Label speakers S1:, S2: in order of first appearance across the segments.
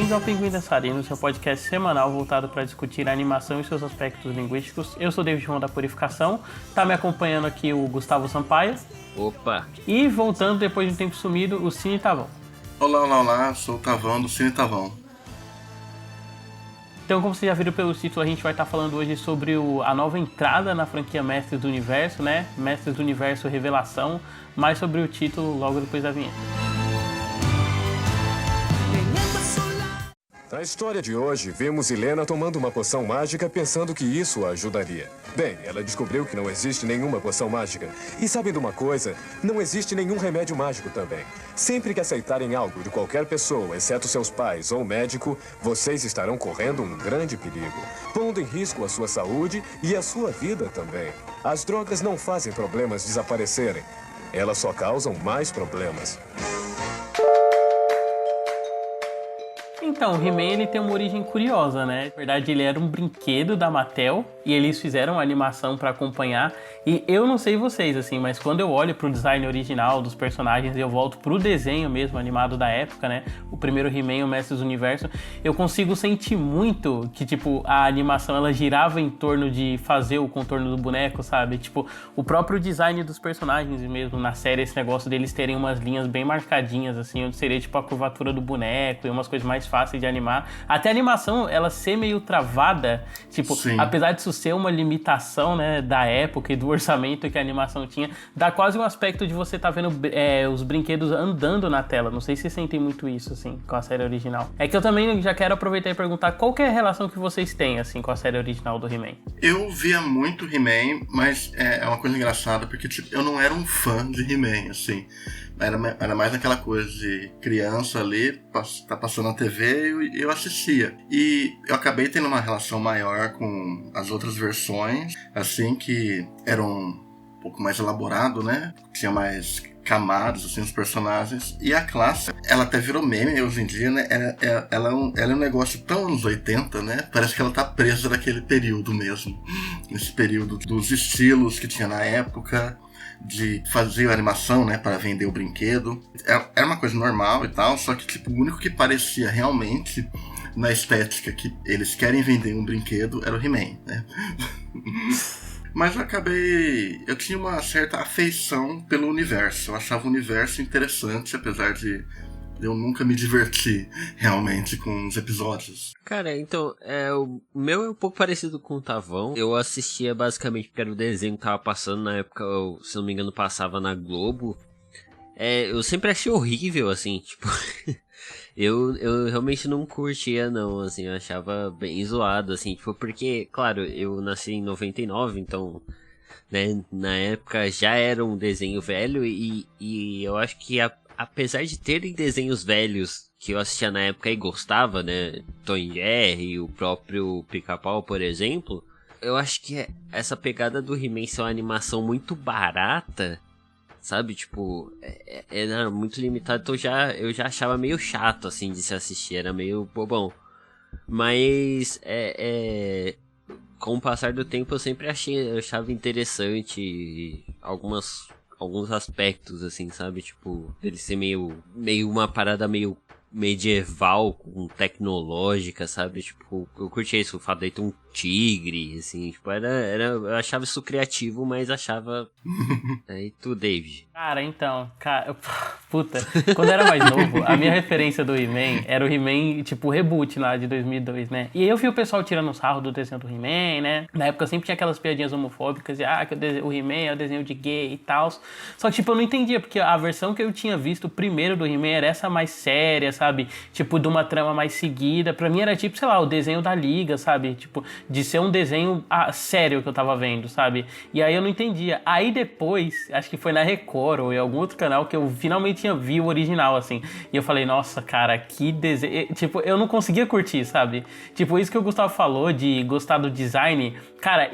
S1: Bem-vindo ao Pinguim Dançarino, seu podcast semanal voltado para discutir a animação e seus aspectos linguísticos. Eu sou David João da Purificação, tá me acompanhando aqui o Gustavo Sampaio.
S2: Opa!
S1: E voltando depois de um tempo sumido, o Cine Tavão.
S3: Olá, sou o Tavão do Cine Tavão.
S1: Então, como vocês já viram pelo título, a gente vai estar falando hoje sobre a nova entrada na franquia Mestres do Universo, né? Mestres do Universo Revelação, mais sobre o título logo depois da vinheta.
S4: Na história de hoje, vemos Helena tomando uma poção mágica pensando que isso a ajudaria. Bem, ela descobriu que não existe nenhuma poção mágica. E sabem de uma coisa? Não existe nenhum remédio mágico também. Sempre que aceitarem algo de qualquer pessoa, exceto seus pais ou médico, vocês estarão correndo um grande perigo, pondo em risco a sua saúde e a sua vida também. As drogas não fazem problemas desaparecerem. Elas só causam mais problemas.
S1: Então, o He-Man ele tem uma origem curiosa, né? Na verdade, ele era um brinquedo da Mattel e eles fizeram uma animação pra acompanhar. E eu não sei vocês, assim, mas quando eu olho pro design original dos personagens e eu volto pro desenho mesmo animado da época, né? O primeiro He-Man, o Mestres do Universo, eu consigo sentir muito que, tipo, a animação ela girava em torno de fazer o contorno do boneco, sabe? Tipo, o próprio design dos personagens mesmo na série, esse negócio deles terem umas linhas bem marcadinhas, assim, onde seria, tipo, a curvatura do boneco e umas coisas mais fáceis de animar. Até a animação, ela ser meio travada, tipo,
S3: Sim.
S1: Apesar disso ser uma limitação, né, da época e do orçamento que a animação tinha, dá quase um aspecto de você tá vendo os brinquedos andando na tela. Não sei se vocês sentem muito isso, assim, com a série original. É que eu também já quero aproveitar e perguntar qual que é a relação que vocês têm, assim, com a série original do He-Man.
S3: Eu via muito He-Man, mas é uma coisa engraçada, porque tipo, eu não era um fã de He-Man, assim. Era mais aquela coisa de criança ali, tá passando na TV e eu assistia. E eu acabei tendo uma relação maior com as outras versões, assim, que eram um pouco mais elaborado, né? Tinha mais camadas, assim, os personagens. E a classe, ela até virou meme hoje em dia, né? Ela é um negócio tão anos 80, né? Parece que ela tá presa naquele período mesmo. Nesse período dos estilos que tinha na época, de fazer a animação, né, para vender o brinquedo. Era uma coisa normal e tal, só que tipo, o único que parecia realmente na estética que eles querem vender um brinquedo era o He-Man, né? Mas eu tinha uma certa afeição pelo universo. Eu achava o universo interessante, apesar de eu nunca me divertir realmente com os episódios.
S2: Cara, então, o meu é um pouco parecido com o Tavão. Eu assistia basicamente porque era o desenho que tava passando na época, se não me engano, passava na Globo. Eu sempre achei horrível, assim, tipo... eu realmente não curtia, não, assim, eu achava bem zoado, assim, tipo, porque, claro, eu nasci em 99, então... né, na época já era um desenho velho e eu acho que apesar de terem desenhos velhos que eu assistia na época e gostava, né, Tom e Jerry, o próprio Pica-Pau, por exemplo, eu acho que essa pegada do He-Man ser uma animação muito barata, sabe, tipo, era muito limitado, então eu já achava meio chato, assim, de se assistir, era meio bobão, mas com o passar do tempo eu sempre achava interessante alguns aspectos, assim, sabe? Tipo, ele ser meio uma parada meio medieval, com sabe? Tipo, eu curtia isso, o fato de ter um tigre, assim, tipo, eu achava isso criativo, mas achava... E tu, David?
S1: Cara, então, puta, quando eu era mais novo, a minha referência do He-Man era o He-Man, tipo, reboot lá de 2002, né? E aí eu vi o pessoal tirando sarro do desenho do He-Man, né? Na época sempre tinha aquelas piadinhas homofóbicas, que o He-Man é o desenho de gay e tal. Só que, tipo, eu não entendia, porque a versão que eu tinha visto primeiro do He-Man era essa mais séria, sabe? Tipo, de uma trama mais seguida. Pra mim era tipo, sei lá, o desenho da Liga, sabe? Tipo, de ser um desenho sério que eu tava vendo, sabe? E aí eu não entendia. Aí depois, acho que foi na Record ou em algum outro canal que eu finalmente vi o original, assim. E eu falei, nossa, cara, que desenho... Tipo, eu não conseguia curtir, sabe? Tipo, isso que o Gustavo falou de gostar do design. Cara,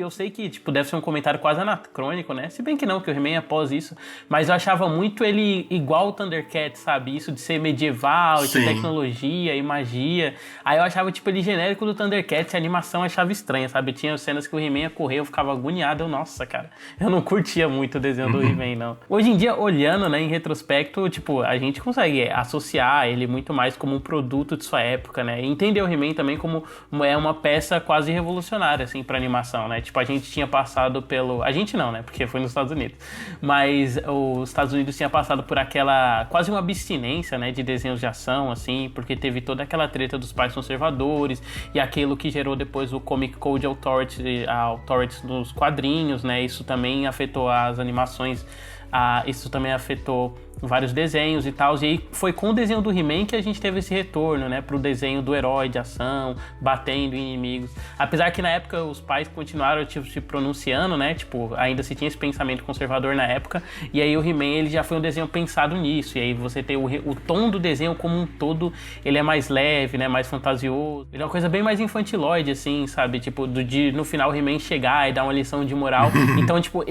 S1: eu sei que, tipo, deve ser um comentário quase anacrônico, né? Se bem que não, que o He-Man é após isso. Mas eu achava muito ele igual o Thundercats, sabe? Isso de ser medieval, de tecnologia e magia. Aí eu achava, tipo, ele genérico do Thundercats, a animação eu achava estranha, sabe? Tinha cenas que o He-Man ia correr, eu ficava agoniado. Nossa, cara, eu não curtia muito o desenho do He-Man, não. Hoje em dia, olhando, né, em retrospecto, tipo, a gente consegue associar ele muito mais como um produto de sua época, né? E entender o He-Man também como uma peça quase revolucionária, assim, pra animação, né? Tipo, a gente tinha passado pelo... A gente não, né? Porque foi nos Estados Unidos. Mas os Estados Unidos tinha passado por aquela... Quase uma abstinência, né? De desenhos de ação, assim, porque teve toda aquela treta dos pais conservadores e aquilo que gerou depois o Comic Code Authority nos quadrinhos, né? Isso também afetou as animações, isso também afetou vários desenhos e tal, e aí foi com o desenho do He-Man que a gente teve esse retorno, né, pro desenho do herói de ação, batendo em inimigos, apesar que na época os pais continuaram, tipo, se pronunciando, né, tipo, ainda se tinha esse pensamento conservador na época, e aí o He-Man, ele já foi um desenho pensado nisso, e aí você tem o tom do desenho como um todo, ele é mais leve, né, mais fantasioso, ele é uma coisa bem mais infantiloide, assim, sabe, tipo, no final o He-Man chegar e dar uma lição de moral, então, tipo,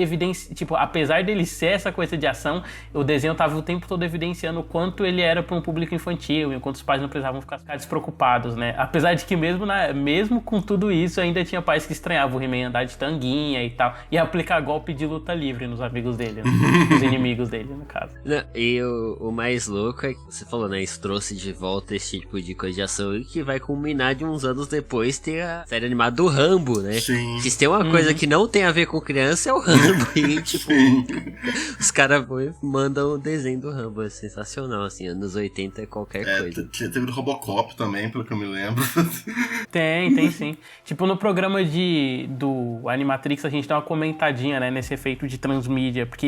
S1: apesar dele ser essa coisa de ação, o desenho tava o tempo todo evidenciando o quanto ele era para um público infantil, enquanto os pais não precisavam ficar despreocupados, né? Apesar de que mesmo com tudo isso, ainda tinha pais que estranhavam o He-Man andar de tanguinha e tal, e aplicar golpe de luta livre nos amigos dele, né? Nos inimigos dele, no caso.
S2: Não, e o mais louco é que você falou, né? Isso trouxe de volta esse tipo de coisa de ação e que vai culminar de uns anos depois ter a série animada do Rambo, né?
S3: Sim.
S2: Se tem uma coisa que não tem a ver com criança, é o Rambo. E, tipo, os caras mandam o desenho do Rambo, é sensacional, assim, anos 80 é qualquer coisa.
S3: Teve do Robocop também, pelo que eu me lembro.
S1: Tem sim. Tipo, no programa do Animatrix, a gente dá uma comentadinha, né, nesse efeito de transmídia, porque,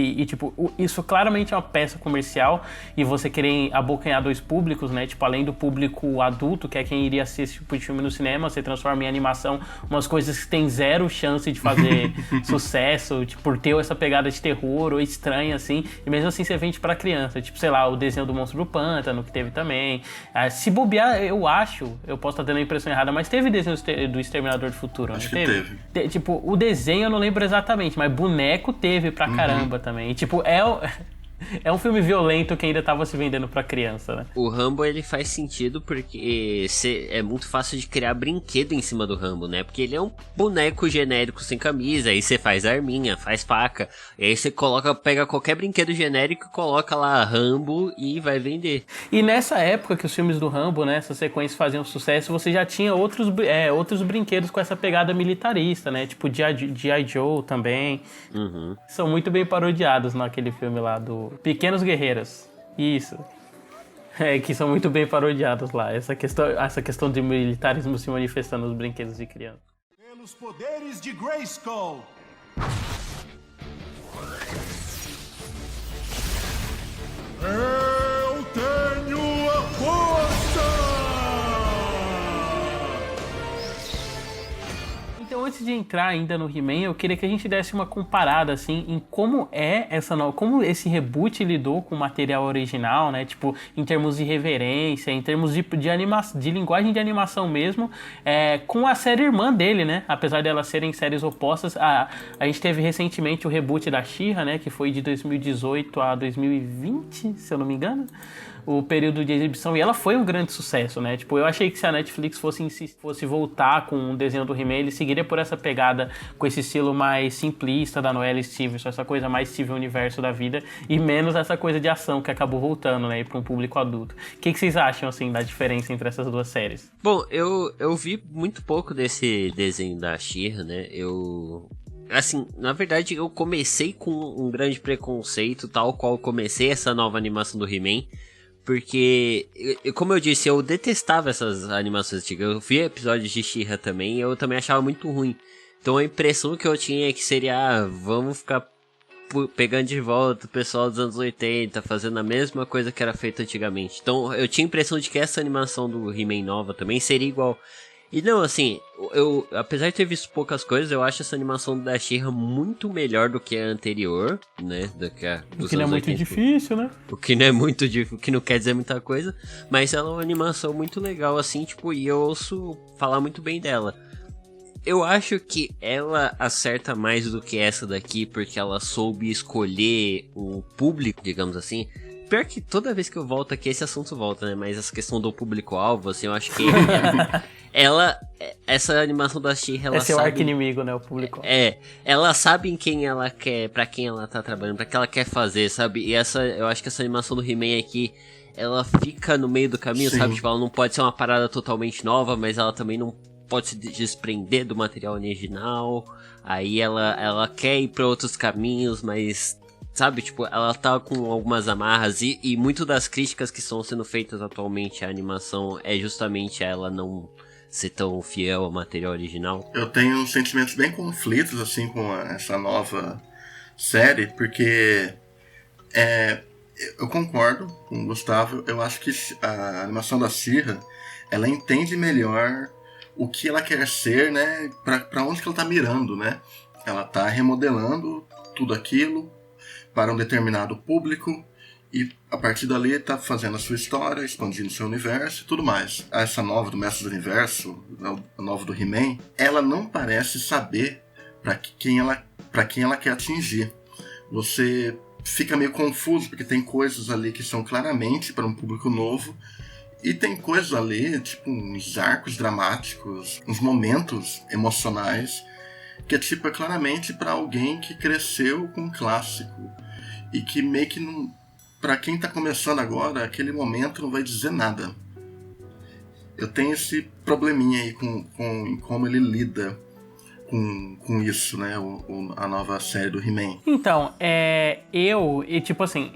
S1: isso claramente é uma peça comercial, e você querer abocanhar dois públicos, né, tipo, além do público adulto, que é quem iria assistir esse tipo de filme no cinema, você transforma em animação umas coisas que tem zero chance de fazer sucesso, tipo, por ter essa pegada de terror ou estranha, assim, e mesmo assim você vende pra criança, tipo, sei lá, o desenho do Monstro do Pântano, que teve também. Se bobear, eu posso estar dando a impressão errada, mas teve desenho do Exterminador do Futuro,
S3: Acho
S1: não
S3: que
S1: teve? Tipo, o desenho eu não lembro exatamente, mas boneco teve pra caramba também. E, tipo, é um filme violento que ainda tava se vendendo pra criança, né?
S2: O Rambo, ele faz sentido porque é muito fácil de criar brinquedo em cima do Rambo, né? Porque ele é um boneco genérico sem camisa, aí você faz arminha, faz faca, e aí você pega qualquer brinquedo genérico, coloca lá Rambo e vai vender.
S1: E nessa época que os filmes do Rambo, né, essas sequências faziam sucesso, você já tinha outros brinquedos com essa pegada militarista, né? Tipo G.I. Joe também. São muito bem parodiados naquele filme lá do Pequenos Guerreiros. Isso. Que são muito bem parodiados lá. Essa questão de militarismo se manifestando nos brinquedos de criança.
S5: Pelos poderes de Grayskull. Eu tenho a força!
S1: Então, antes de entrar ainda no He-Man, eu queria que a gente desse uma comparada, assim, em como como esse reboot lidou com o material original, né? Tipo, em termos de reverência, em termos de linguagem de animação mesmo, com a série irmã dele, né? Apesar delas serem séries opostas, a gente teve recentemente o reboot da She-Ra, né? Que foi de 2018 a 2020, se eu não me engano, o período de exibição, e ela foi um grande sucesso, né? Tipo, eu achei que se a Netflix fosse voltar com um desenho do He-Man, ele seguiria por essa pegada, com esse estilo mais simplista da Noelle Stevenson, essa coisa mais Steven Universo da vida, e menos essa coisa de ação que acabou voltando, né, para um público adulto. O que vocês acham, assim, da diferença entre essas duas séries?
S2: Bom, eu vi muito pouco desse desenho da She-Ra, né? Assim, na verdade, eu comecei com um grande preconceito, tal qual comecei essa nova animação do He-Man, porque, como eu disse, eu detestava essas animações antigas. Eu vi episódios de She-Ra também e eu também achava muito ruim. Então a impressão que eu tinha é que seria, vamos ficar pegando de volta o pessoal dos anos 80, fazendo a mesma coisa que era feita antigamente. Então eu tinha a impressão de que essa animação do He-Man nova também seria igual. E não, assim, apesar de ter visto poucas coisas, eu acho essa animação da She-Ra muito melhor do que a anterior, né?
S1: O que não é muito difícil, né?
S2: O que não é muito difícil, o que não quer dizer muita coisa, mas ela é uma animação muito legal, assim, tipo, e eu ouço falar muito bem dela. Eu acho que ela acerta mais do que essa daqui, porque ela soube escolher o público, digamos assim. Pior que toda vez que eu volto aqui, esse assunto volta, né? Mas essa questão do público-alvo, assim, eu acho que essa animação da She-Ra, ela
S1: Esse é o
S2: sabe...
S1: arqui-inimigo, né? O público.
S2: Ela sabe em quem ela quer, pra quem ela tá trabalhando, pra que ela quer fazer, sabe? E eu acho que essa animação do He-Man aqui, ela fica no meio do caminho,
S3: Sim.
S2: sabe? Tipo, ela não pode ser uma parada totalmente nova, mas ela também não pode se desprender do material original. Aí ela quer ir pra outros caminhos, mas, sabe? Tipo, ela tá com algumas amarras. E muito das críticas que estão sendo feitas atualmente à animação é justamente ela não ser tão fiel ao material original.
S3: Eu tenho sentimentos bem conflitos, assim, com essa nova série, porque eu concordo com o Gustavo. Eu acho que a animação da She-Ra, ela entende melhor o que ela quer ser, né? Pra onde que ela tá mirando, né? Ela tá remodelando tudo aquilo para um determinado público e a partir dali tá fazendo a sua história, expandindo o seu universo e tudo mais. Essa nova do Mestre do Universo, a nova do He-Man, ela não parece saber para quem ela quer atingir. Você fica meio confuso, porque tem coisas ali que são claramente para um público novo, e tem coisas ali, tipo uns arcos dramáticos, uns momentos emocionais, que é claramente para alguém que cresceu com um clássico, e que meio que não, para quem tá começando agora, aquele momento não vai dizer nada. Eu tenho esse probleminha aí com como ele lida com isso, né? A nova série do He-Man.
S1: Então, tipo assim,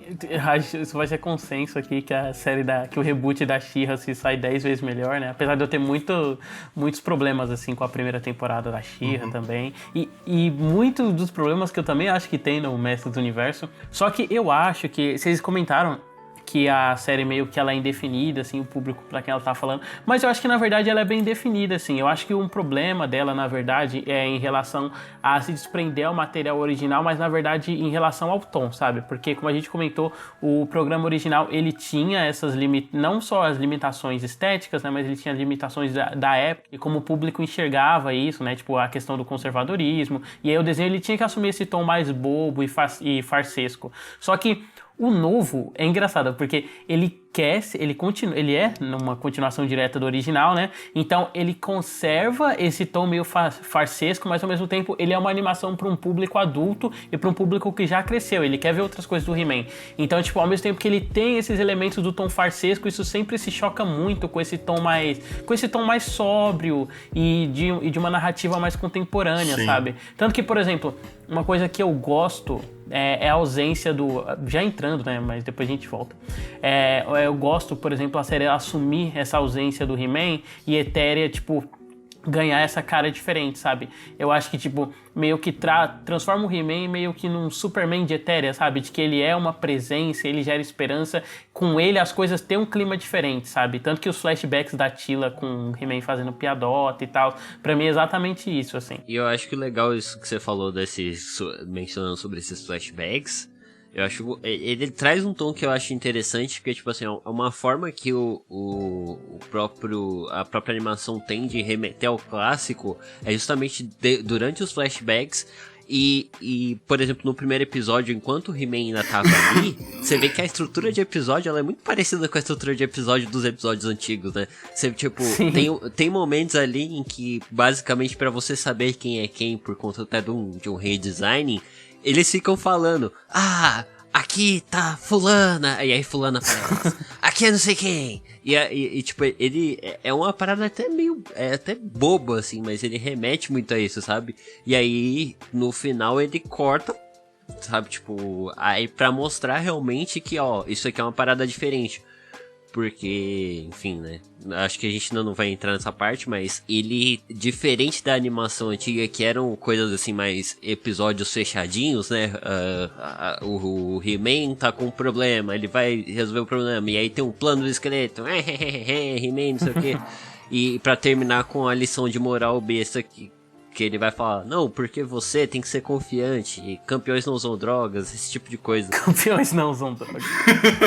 S1: isso vai ser consenso aqui que a série que o reboot da She-Ra se sai 10 vezes melhor, né? Apesar de eu ter muitos problemas, assim, com a primeira temporada da She-Ra também. E muitos dos problemas que eu também acho que tem no Mestre do Universo. Só que eu acho que, vocês comentaram que a série meio que ela é indefinida, assim, o público pra quem ela tá falando, mas eu acho que na verdade ela é bem definida, assim. Eu acho que um problema dela, na verdade, é em relação a se desprender ao material original, mas na verdade em relação ao tom, sabe? Porque, como a gente comentou, o programa original, ele tinha essas não só as limitações estéticas, né, mas ele tinha as limitações da época, e como o público enxergava isso, né, tipo a questão do conservadorismo, e aí o desenho ele tinha que assumir esse tom mais bobo e farsesco. Só que o novo é engraçado, porque ele é numa continuação direta do original, né? Então ele conserva esse tom meio farsesco, mas ao mesmo tempo ele é uma animação para um público adulto e para um público que já cresceu. Ele quer ver outras coisas do He-Man. Então, tipo, ao mesmo tempo que ele tem esses elementos do tom farsesco, isso sempre se choca muito com esse tom mais sóbrio e de uma narrativa mais contemporânea,
S3: Sim.
S1: sabe? Tanto que, por exemplo, uma coisa que eu gosto é a ausência do... Já entrando, né? Mas depois a gente volta. Eu gosto, por exemplo, a série assumir essa ausência do He-Man e Etérea, tipo, ganhar essa cara diferente, sabe? Eu acho que, tipo, meio que transforma o He-Man meio que num Superman de Etérea, sabe? De que ele é uma presença, ele gera esperança. Com ele as coisas têm um clima diferente, sabe? Tanto que os flashbacks da Teela com o He-Man fazendo piadota e tal, pra mim é exatamente isso, assim.
S2: E eu acho que legal isso que você falou mencionando sobre esses flashbacks. Eu acho ele traz um tom que eu acho interessante, porque, tipo assim, é uma forma que a própria animação tem de remeter ao clássico, é justamente durante os flashbacks. E, por exemplo, no primeiro episódio, enquanto o He-Man ainda tava ali, você vê que a estrutura de episódio ela é muito parecida com a estrutura de episódio dos episódios antigos, né? Você, tipo, tem momentos ali em que, basicamente, pra você saber quem é quem, por conta até de um redesign, eles ficam falando, aqui tá fulana, e aí fulana aparece, aqui é não sei quem, e tipo, ele é uma parada até meio, até boba assim, mas ele remete muito a isso, sabe? E aí, no final ele corta, sabe, tipo, aí pra mostrar realmente que, isso aqui é uma parada diferente. Porque, enfim, né? Acho que a gente ainda não vai entrar nessa parte, mas ele, diferente da animação antiga, que eram coisas assim, mais episódios fechadinhos, né? O He-Man tá com um problema, ele vai resolver o problema, e aí tem um plano do esqueleto, He-Man, não sei o quê. E pra terminar com a lição de moral besta que ele vai falar, não, porque você tem que ser confiante, e campeões não usam drogas, esse tipo de coisa.
S1: Campeões não usam drogas.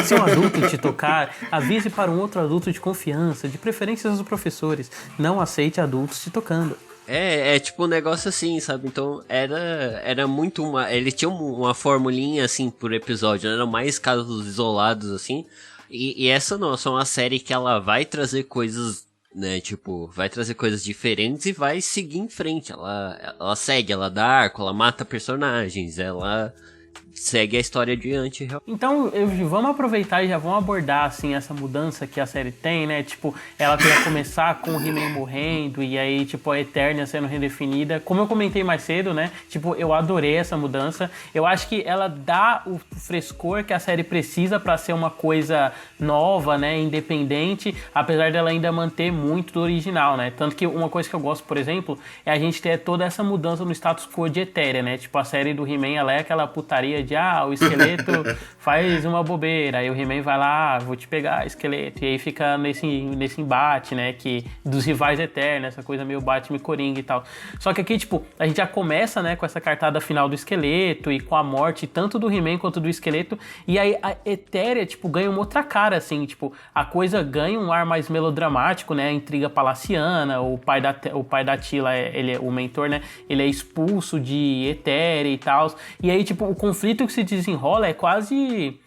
S1: Se um adulto te tocar, avise para um outro adulto de confiança, de preferência os professores. Não aceite adultos te tocando.
S2: É tipo um negócio assim, sabe? Então era muito uma... Ele tinha uma formulinha assim por episódio, eram mais casos isolados assim. E essa não, é uma série que ela vai trazer coisas, né? Tipo, vai trazer coisas diferentes e vai seguir em frente. Ela segue, ela dá arco, ela mata personagens, ela segue a história adiante.
S1: Então, vamos aproveitar e já vamos abordar, assim, essa mudança que a série tem, né? Tipo, ela vai começar com o He-Man morrendo e aí, tipo, a Eternia sendo redefinida. Como eu comentei mais cedo, né? Tipo, eu adorei essa mudança. Eu acho que ela dá o frescor que a série precisa pra ser uma coisa nova, né? Independente, apesar dela ainda manter muito do original, né? Tanto que uma coisa que eu gosto, por exemplo, é a gente ter toda essa mudança no status quo de Etéria, né? Tipo, a série do He-Man, ela é aquela putaria de o esqueleto faz uma bobeira, aí o He-Man vai lá, vou te pegar, esqueleto, e aí fica nesse embate, né, que dos rivais eternos, essa coisa meio Batman e Coringa e tal. Só que aqui, tipo, a gente já começa, né, com essa cartada final do esqueleto e com a morte tanto do He-Man quanto do esqueleto, e aí a Etéria, tipo, ganha uma outra cara, assim, tipo, a coisa ganha um ar mais melodramático, né, a intriga palaciana, o pai da Tila, ele é o mentor, né, ele é expulso de Etéria e tal, e aí, tipo, o conflito que se desenrola é quase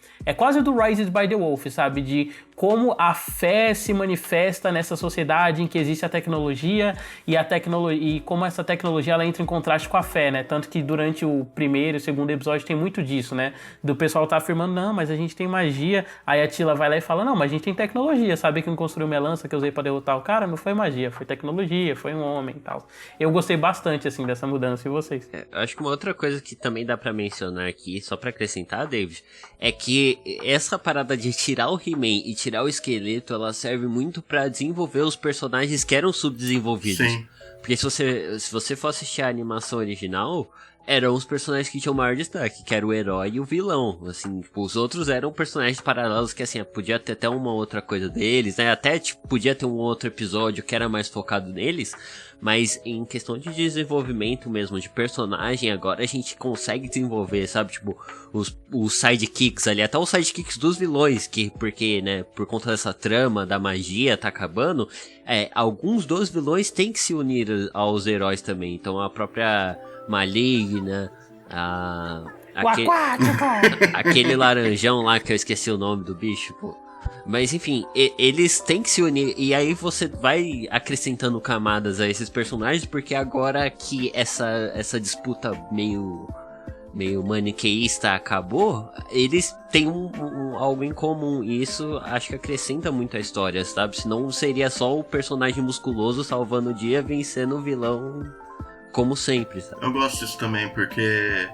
S1: do Rise by the Wolf, sabe? De como a fé se manifesta nessa sociedade em que existe a tecnologia e como essa tecnologia ela entra em contraste com a fé, né? Tanto que durante o primeiro e segundo episódio tem muito disso, né? Do pessoal tá afirmando, não, mas a gente tem magia. Aí a Tila vai lá e fala, não, mas a gente tem tecnologia. Sabe quem construiu minha lança que eu usei pra derrotar o cara? Não foi magia, foi tecnologia, foi um homem e tal. Eu gostei bastante, assim, dessa mudança. E vocês?
S2: Acho que uma outra coisa que também dá pra mencionar aqui, só pra acrescentar, David, é que essa parada de tirar o He-Man e tirar o esqueleto, ela serve muito pra desenvolver os personagens que eram subdesenvolvidos.
S3: Sim.
S2: Porque se você for assistir a animação original, eram os personagens que tinham maior destaque, que era o herói e o vilão, assim, tipo, os outros eram personagens paralelos que, assim, podia ter até uma outra coisa deles, né, até, tipo, podia ter um outro episódio que era mais focado neles, mas em questão de desenvolvimento mesmo, de personagem, agora a gente consegue desenvolver, sabe, tipo, os sidekicks ali, até os sidekicks dos vilões, que, porque, né, por conta dessa trama da magia tá acabando, alguns dos vilões têm que se unir aos heróis também, então a própria Maligna, aquele laranjão lá que eu esqueci o nome do bicho, pô. Mas enfim, eles têm que se unir e aí você vai acrescentando camadas a esses personagens, porque agora que essa disputa meio maniqueísta acabou, eles têm algo em comum e isso acho que acrescenta muito a história, sabe? Senão seria só o personagem musculoso salvando o dia, vencendo o vilão como sempre, sabe?
S3: Eu gosto disso também, porque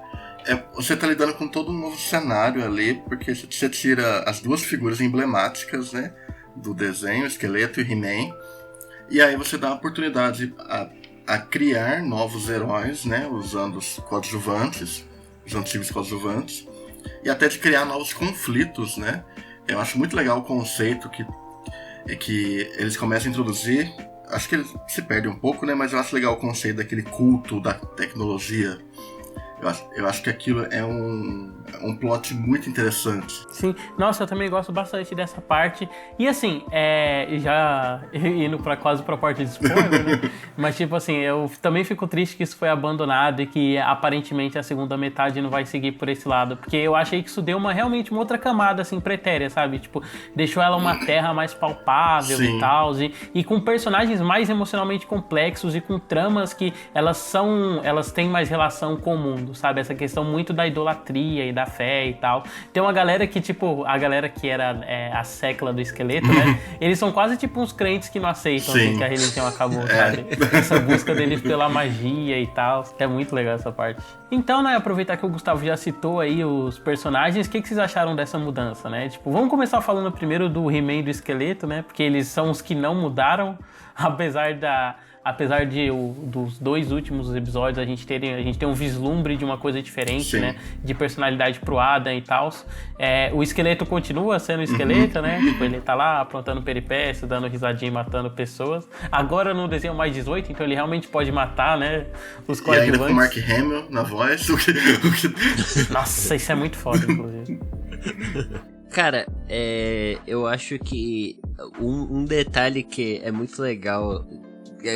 S3: você tá lidando com todo um novo cenário ali, porque você tira as duas figuras emblemáticas, né, do desenho, o esqueleto e o He-Man, e aí você dá a oportunidade a criar novos heróis, né, usando os coadjuvantes, os antigos coadjuvantes, e até de criar novos conflitos, né. Eu acho muito legal o conceito que eles começam a introduzir. Acho que ele se perde um pouco, né? Mas eu acho legal o conceito daquele culto da tecnologia. Eu acho que aquilo é um plot muito interessante.
S1: Sim, nossa, eu também gosto bastante dessa parte. E assim, já indo quase pra parte de spoiler, né? Mas tipo assim, eu também fico triste que isso foi abandonado e que aparentemente a segunda metade não vai seguir por esse lado. Porque eu achei que isso deu realmente uma outra camada, assim, pretéria, sabe? Tipo, deixou ela uma terra mais palpável. Sim. E tal. E com personagens mais emocionalmente complexos e com tramas que elas têm mais relação com o mundo, sabe? Essa questão muito da idolatria e da fé e tal. Tem uma galera que, tipo, a galera que era a secla do esqueleto, né? Eles são quase tipo uns crentes que não aceitam assim, que a religião acabou, sabe? Essa busca deles pela magia e tal. É muito legal essa parte. Então, né, aproveitar que o Gustavo já citou aí os personagens, o que vocês acharam dessa mudança, né? Tipo, vamos começar falando primeiro do He-Man e do esqueleto, né? Porque eles são os que não mudaram, apesar dos dois últimos episódios a gente tem um vislumbre de uma coisa diferente, sim, né? De personalidade pro Adam e tal. O esqueleto continua sendo esqueleto, né? Tipo, ele tá lá aprontando peripécias, dando risadinha e matando pessoas. Agora no desenho mais 18, então ele realmente pode matar, né? Os coadjuvantes.
S3: E ainda com o Mark Hamill na voz.
S1: Nossa, isso é muito foda, inclusive.
S2: Cara, eu acho que um detalhe que é muito legal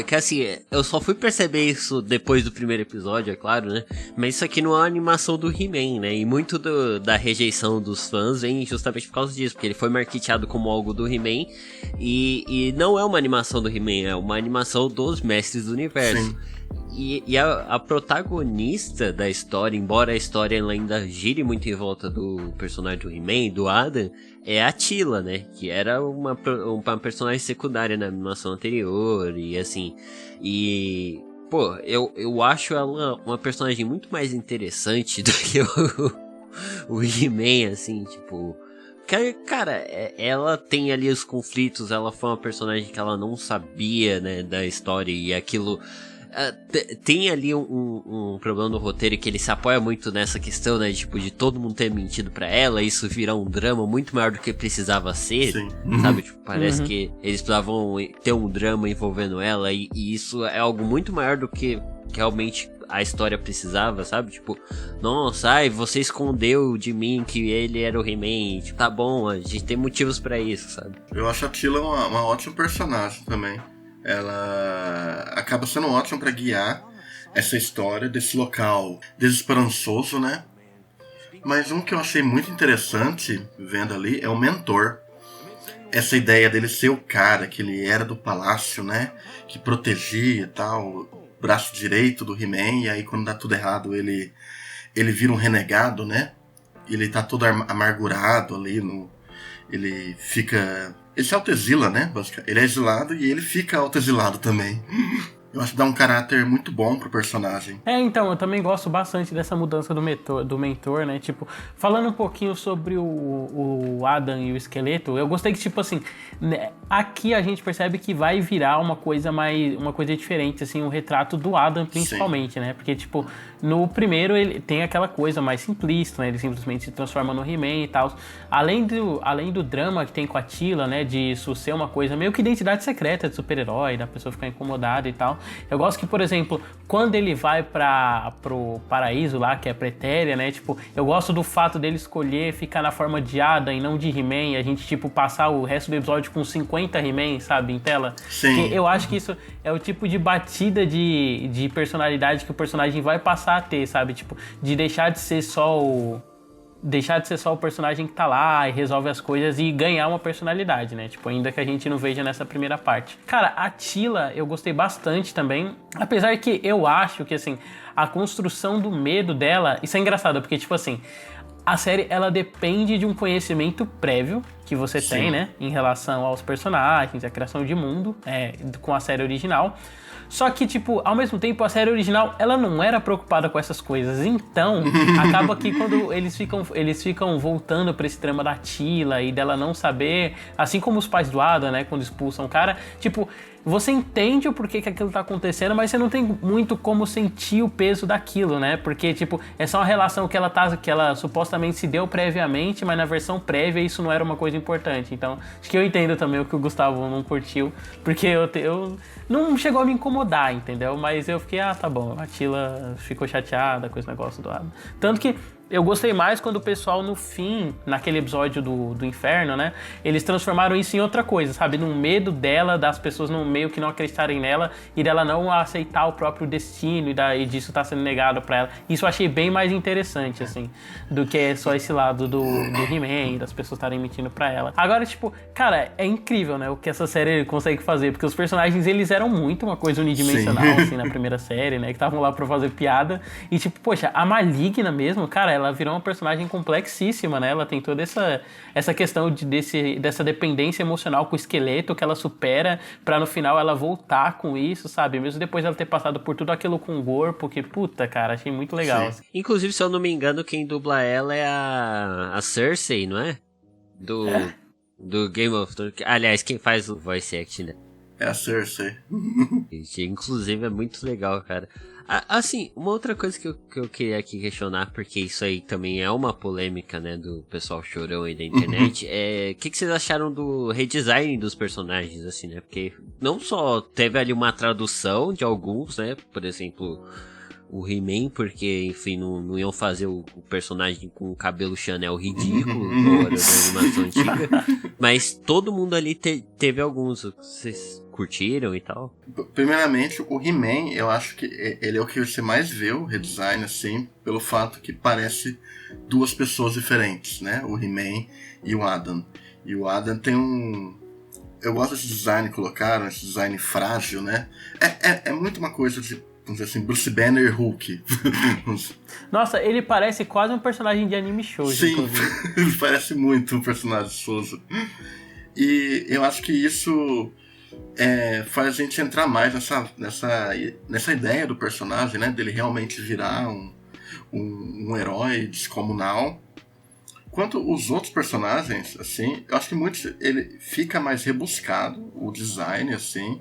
S2: que assim, eu só fui perceber isso depois do primeiro episódio, é claro, né? Mas isso aqui não é uma animação do He-Man, né? E muito da rejeição dos fãs vem justamente por causa disso, porque ele foi marketeado como algo do He-Man e não é uma animação do He-Man, é uma animação dos Mestres do Universo.
S3: Sim.
S2: E a protagonista da história, embora a história ela ainda gire muito em volta do personagem do He-Man, do Adam, é a Teela, né? Que era uma personagem secundária na animação anterior, e assim... Pô, eu acho ela uma personagem muito mais interessante do que o He-Man, assim, tipo... Cara, ela tem ali os conflitos, ela foi uma personagem que ela não sabia, né, da história, e aquilo... tem ali um problema no roteiro que ele se apoia muito nessa questão, né? Tipo, de todo mundo ter mentido pra ela, isso virar um drama muito maior do que precisava ser.
S3: Sim.
S2: Sabe? Tipo, parece que eles precisavam ter um drama envolvendo ela, e isso é algo muito maior do que realmente a história precisava, sabe? Tipo, nossa, você escondeu de mim que ele era o He-Man. Tipo, tá bom, a gente tem motivos pra isso, sabe?
S3: Eu acho a Teela uma ótima personagem também. Ela acaba sendo ótima para guiar essa história desse local desesperançoso, né? Mas um que eu achei muito interessante vendo ali é o mentor. Essa ideia dele ser o cara que ele era do palácio, né? Que protegia e tal, o braço direito do He-Man, e aí quando dá tudo errado ele vira um renegado, né? Ele tá todo amargurado ali, ele fica... Ele se autoexila, né? Ele é exilado e ele fica autoexilado também. Eu acho que dá um caráter muito bom pro personagem.
S1: Então, eu também gosto bastante dessa mudança do mentor, né? Tipo, falando um pouquinho sobre o Adam e o esqueleto, eu gostei que, tipo assim, né, aqui a gente percebe que vai virar uma coisa diferente, assim, um retrato do Adam principalmente, Sim. né? Porque, tipo, no primeiro ele tem aquela coisa mais simplista, né? Ele simplesmente se transforma no He-Man e tal. Além do drama que tem com a Teela, né? De isso ser uma coisa meio que identidade secreta de super-herói, da pessoa ficar incomodada e tal. Eu gosto que, por exemplo, quando ele vai pro paraíso lá, que é Pretéria, né? Tipo, eu gosto do fato dele escolher ficar na forma de Adam e não de He-Man, e a gente, tipo, passar o resto do episódio com 50 He-Man, sabe, em tela.
S3: Sim.
S1: Porque eu acho que isso é o tipo de batida de personalidade que o personagem vai passar a ter, sabe? Tipo, de deixar de ser só o personagem que tá lá e resolve as coisas e ganhar uma personalidade, né? Tipo, ainda que a gente não veja nessa primeira parte. Cara, a Teela eu gostei bastante também, apesar que eu acho que, assim, a construção do medo dela, isso é engraçado, porque, tipo assim, a série, ela depende de um conhecimento prévio que você
S3: Sim.
S1: tem, né? Em relação aos personagens, a criação de mundo, com a série original. Só que, tipo, ao mesmo tempo, a série original, ela não era preocupada com essas coisas. Então, acaba que quando eles ficam voltando pra esse drama da Teela e dela não saber, assim como os pais do Adam, né, quando expulsam o cara, tipo, você entende o porquê que aquilo tá acontecendo, mas você não tem muito como sentir o peso daquilo, né? Porque, tipo, é só uma relação que ela supostamente se deu previamente, mas na versão prévia isso não era uma coisa importante. Então, acho que eu entendo também o que o Gustavo não curtiu, porque eu não chegou a me incomodar, entendeu? Mas eu fiquei, tá bom, a Teela ficou chateada com esse negócio do Adam. Tanto que eu gostei mais quando o pessoal, no fim, naquele episódio do inferno, né? Eles transformaram isso em outra coisa, sabe? Num medo dela, das pessoas no meio que não acreditarem nela e dela não aceitar o próprio destino e disso tá sendo negado pra ela. Isso eu achei bem mais interessante, assim, do que só esse lado do He-Man, das pessoas estarem mentindo pra ela. Agora, tipo, cara, é incrível, né? O que essa série consegue fazer, porque os personagens, eles eram muito uma coisa unidimensional,
S3: Sim.
S1: assim, na primeira série, né? Que estavam lá pra fazer piada. E, tipo, poxa, a Maligna mesmo, cara, ela virou uma personagem complexíssima, né? Ela tem toda essa questão dessa dependência emocional com o esqueleto que ela supera pra no final ela voltar com isso, sabe? Mesmo depois dela ter passado por tudo aquilo com o corpo, que puta, cara, achei muito legal. Assim.
S2: Inclusive, se eu não me engano, quem dubla ela é a Cersei, não é? Do Game of Thrones. Aliás, quem faz o voice acting, né?
S3: É a Cersei.
S2: Inclusive, é muito legal, cara. Assim, uma outra coisa que eu queria aqui questionar, porque isso aí também é uma polêmica, né, do pessoal chorão aí da internet, o que vocês acharam do redesign dos personagens, assim, né? Porque não só teve ali uma tradução de alguns, né, por exemplo, o He-Man, porque, enfim, não iam fazer o personagem com o cabelo Chanel ridículo, fora da animação antiga, mas todo mundo ali teve alguns. Vocês curtiram e tal?
S3: Primeiramente, o He-Man, eu acho que ele é o que você mais vê, o redesign, assim, pelo fato que parece duas pessoas diferentes, né? O He-Man e o Adam. E o Adam tem um... Eu gosto desse design que colocaram, esse design frágil, né? É muito uma coisa de, vamos dizer assim, Bruce Banner e Hulk.
S1: Nossa, ele parece quase um personagem de anime shoujo.
S3: Sim,
S1: inclusive.
S3: ele parece muito um personagem Souza. E eu acho que isso faz a gente entrar mais nessa ideia do personagem, né? Dele realmente virar um herói descomunal. Quanto os outros personagens, assim, eu acho que ele fica mais rebuscado, o design, assim.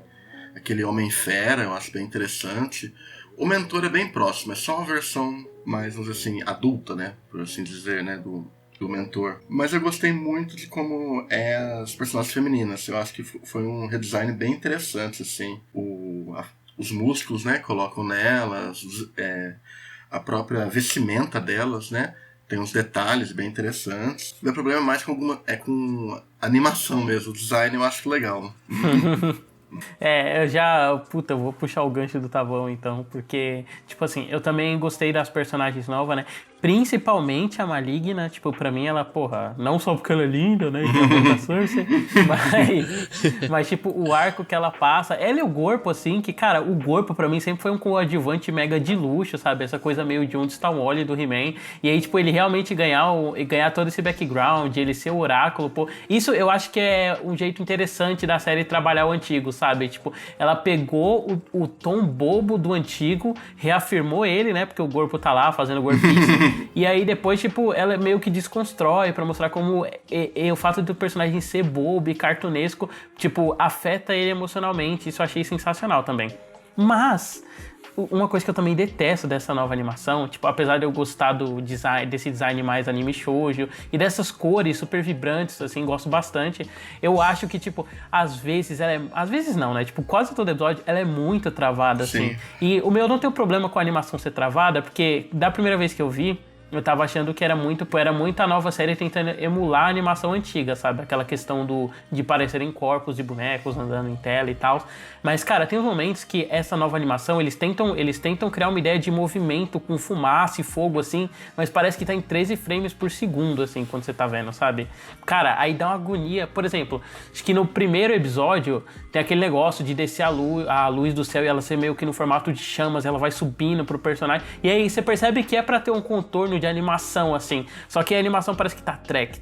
S3: Aquele Homem-Fera, eu acho bem interessante. O Mentor é bem próximo, é só uma versão mais, vamos dizer assim, adulta, né? Por assim dizer, né? Do Mentor. Mas eu gostei muito de como as personagens femininas. Eu acho que foi um redesign bem interessante, assim. Os músculos, né? Colocam nelas, a própria vestimenta delas, né? Tem uns detalhes bem interessantes. O meu problema mais com animação mesmo. O design eu acho legal.
S1: Eu vou puxar o gancho do Tavão, então, porque, tipo assim, eu também gostei das personagens novas, né? Principalmente a Maligna, tipo, pra mim ela, porra, não só porque ela é linda, né? E tem a voz da Cersei, mas, tipo, o arco que ela passa, ela e o Gorpo, assim, que, cara, o Gorpo pra mim sempre foi um coadjuvante mega de luxo, sabe? Essa coisa meio de onde está o Wally do He-Man. E aí, tipo, ele realmente ganhar todo esse background, ele ser o oráculo, pô. Isso eu acho que é um jeito interessante da série trabalhar o antigo, sabe? Tipo, ela pegou o tom bobo do antigo, reafirmou ele, né? Porque o Gorpo tá lá fazendo gorpice. E aí depois, tipo, ela meio que desconstrói pra mostrar como o fato do personagem ser bobo e cartunesco, tipo, afeta ele emocionalmente. Isso eu achei sensacional também. Mas uma coisa que eu também detesto dessa nova animação, tipo, apesar de eu gostar desse design mais anime shoujo e dessas cores super vibrantes, assim, gosto bastante, eu acho que, tipo, às vezes às vezes não, né? Tipo, quase todo episódio ela é muito travada, assim.
S3: Sim.
S1: E o meu não tem problema com a animação ser travada, porque da primeira vez que eu vi, eu tava achando que era muito a nova série tentando emular a animação antiga, sabe? Aquela questão de parecerem corpos de bonecos andando em tela e tal. Mas, cara, tem uns momentos que essa nova animação, eles tentam criar uma ideia de movimento com fumaça e fogo, assim, mas parece que tá em 13 frames por segundo, assim, quando você tá vendo, sabe? Cara, aí dá uma agonia. Por exemplo, acho que no primeiro episódio tem aquele negócio de descer a luz do céu e ela ser meio que no formato de chamas, ela vai subindo pro personagem. E aí você percebe que é pra ter um contorno de animação, assim. Só que a animação parece que tá trek.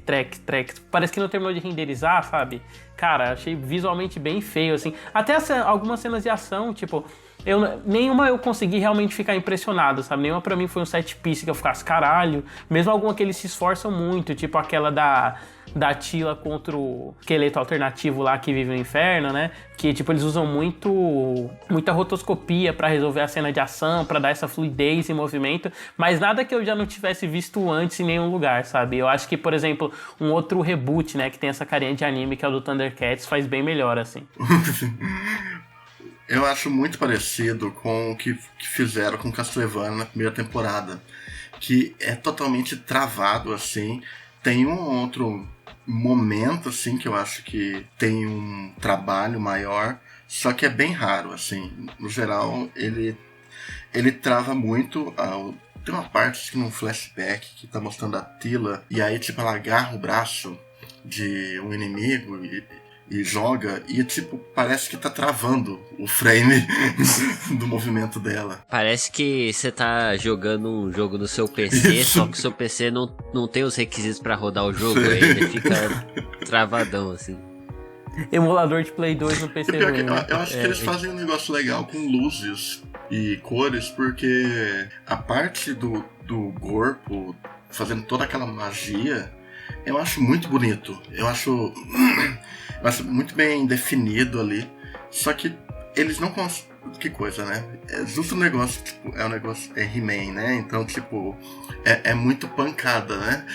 S1: Parece que não terminou de renderizar, sabe? Cara, achei visualmente bem feio, assim. Até algumas cenas de ação, tipo... Nenhuma eu consegui realmente ficar impressionado, sabe? Nenhuma pra mim foi um set piece que eu ficasse, caralho. Mesmo alguma que eles se esforçam muito, tipo aquela da Tila contra o esqueleto alternativo lá que vive no inferno, né? Que, tipo, eles usam muita rotoscopia pra resolver a cena de ação, pra dar essa fluidez e movimento, mas nada que eu já não tivesse visto antes em nenhum lugar, sabe? Eu acho que, por exemplo, um outro reboot, né, que tem essa carinha de anime, que é o do Thundercats, faz bem melhor, assim.
S3: Eu acho muito parecido com o que fizeram com Castlevania na primeira temporada, que é totalmente travado, assim. Tem um outro momento, assim, que eu acho que tem um trabalho maior, só que é bem raro, assim. No geral, ele trava muito. Tem uma parte que num flashback que tá mostrando a Tila, e aí, tipo, ela agarra o braço de um inimigo e joga, e tipo, parece que tá travando o frame do movimento dela.
S2: Parece que você tá jogando um jogo no seu PC,
S3: Isso.
S2: só que o seu PC não tem os requisitos pra rodar o jogo, aí ele fica travadão, assim.
S1: Emulador de Play 2 no PC.
S3: E pior que,
S1: né?
S3: eu acho que eles fazem um negócio legal com luzes e cores, porque a parte do corpo fazendo toda aquela magia, eu acho muito bonito. Eu acho muito bem definido ali. Só que eles não conseguem. Que coisa, né? É justo um negócio, tipo, é He-Man, né? Então, tipo, é muito pancada, né?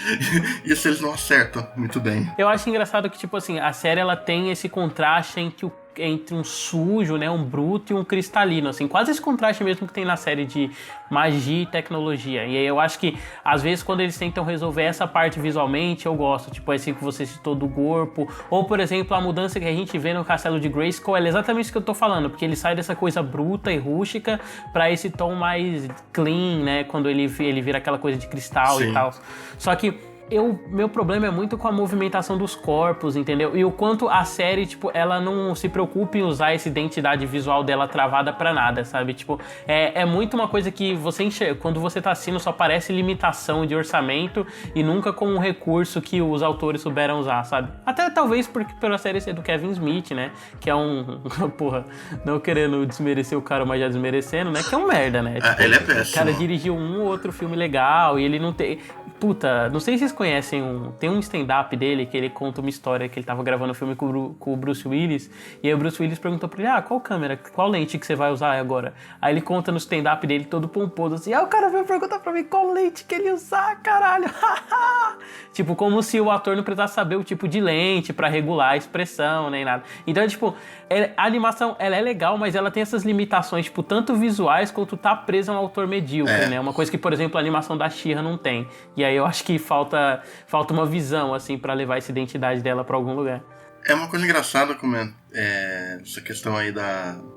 S3: Isso eles não acertam muito bem.
S1: Eu acho engraçado que, tipo assim, a série ela tem esse contraste em que entre um sujo, né, um bruto e um cristalino, assim, quase esse contraste mesmo que tem na série de magia e tecnologia. E aí eu acho que, às vezes, quando eles tentam resolver essa parte visualmente, eu gosto, tipo, esse que você citou do corpo, ou, por exemplo, a mudança que a gente vê no Castelo de Grayskull, é exatamente isso que eu tô falando, porque ele sai dessa coisa bruta e rústica pra esse tom mais clean, né, quando ele vira aquela coisa de cristal. Sim. E tal. Só que meu problema é muito com a movimentação dos corpos, entendeu? E o quanto a série, tipo, ela não se preocupa em usar essa identidade visual dela travada pra nada, sabe? Tipo, é muito uma coisa que você enxerga, quando você tá assistindo, só parece limitação de orçamento e nunca com um recurso que os autores souberam usar, sabe? Até talvez pela série ser do Kevin Smith, né? Que é porra, não querendo desmerecer o cara, mas já desmerecendo, né? Que é um merda, né? Tipo,
S3: ele é péssimo.
S1: O cara dirigiu um ou outro filme legal e ele não tem... Puta, não sei se vocês conhecem, tem um stand-up dele que ele conta uma história que ele tava gravando um filme com o Bruce Willis, e aí o Bruce Willis perguntou pra ele, qual câmera, qual lente que você vai usar agora? Aí ele conta no stand-up dele todo pomposo assim, o cara veio perguntar pra mim qual lente que ele ia usar, caralho. Tipo, como se o ator não precisasse saber o tipo de lente pra regular a expressão, nem nada. Então, tipo, a animação, ela é legal, mas ela tem essas limitações, tipo, tanto visuais quanto tá presa a um autor medíocre, né? Uma coisa que, por exemplo, a animação da She-Ra não tem. E aí eu acho que falta uma visão, assim, pra levar essa identidade dela pra algum lugar.
S3: É uma coisa engraçada como essa questão aí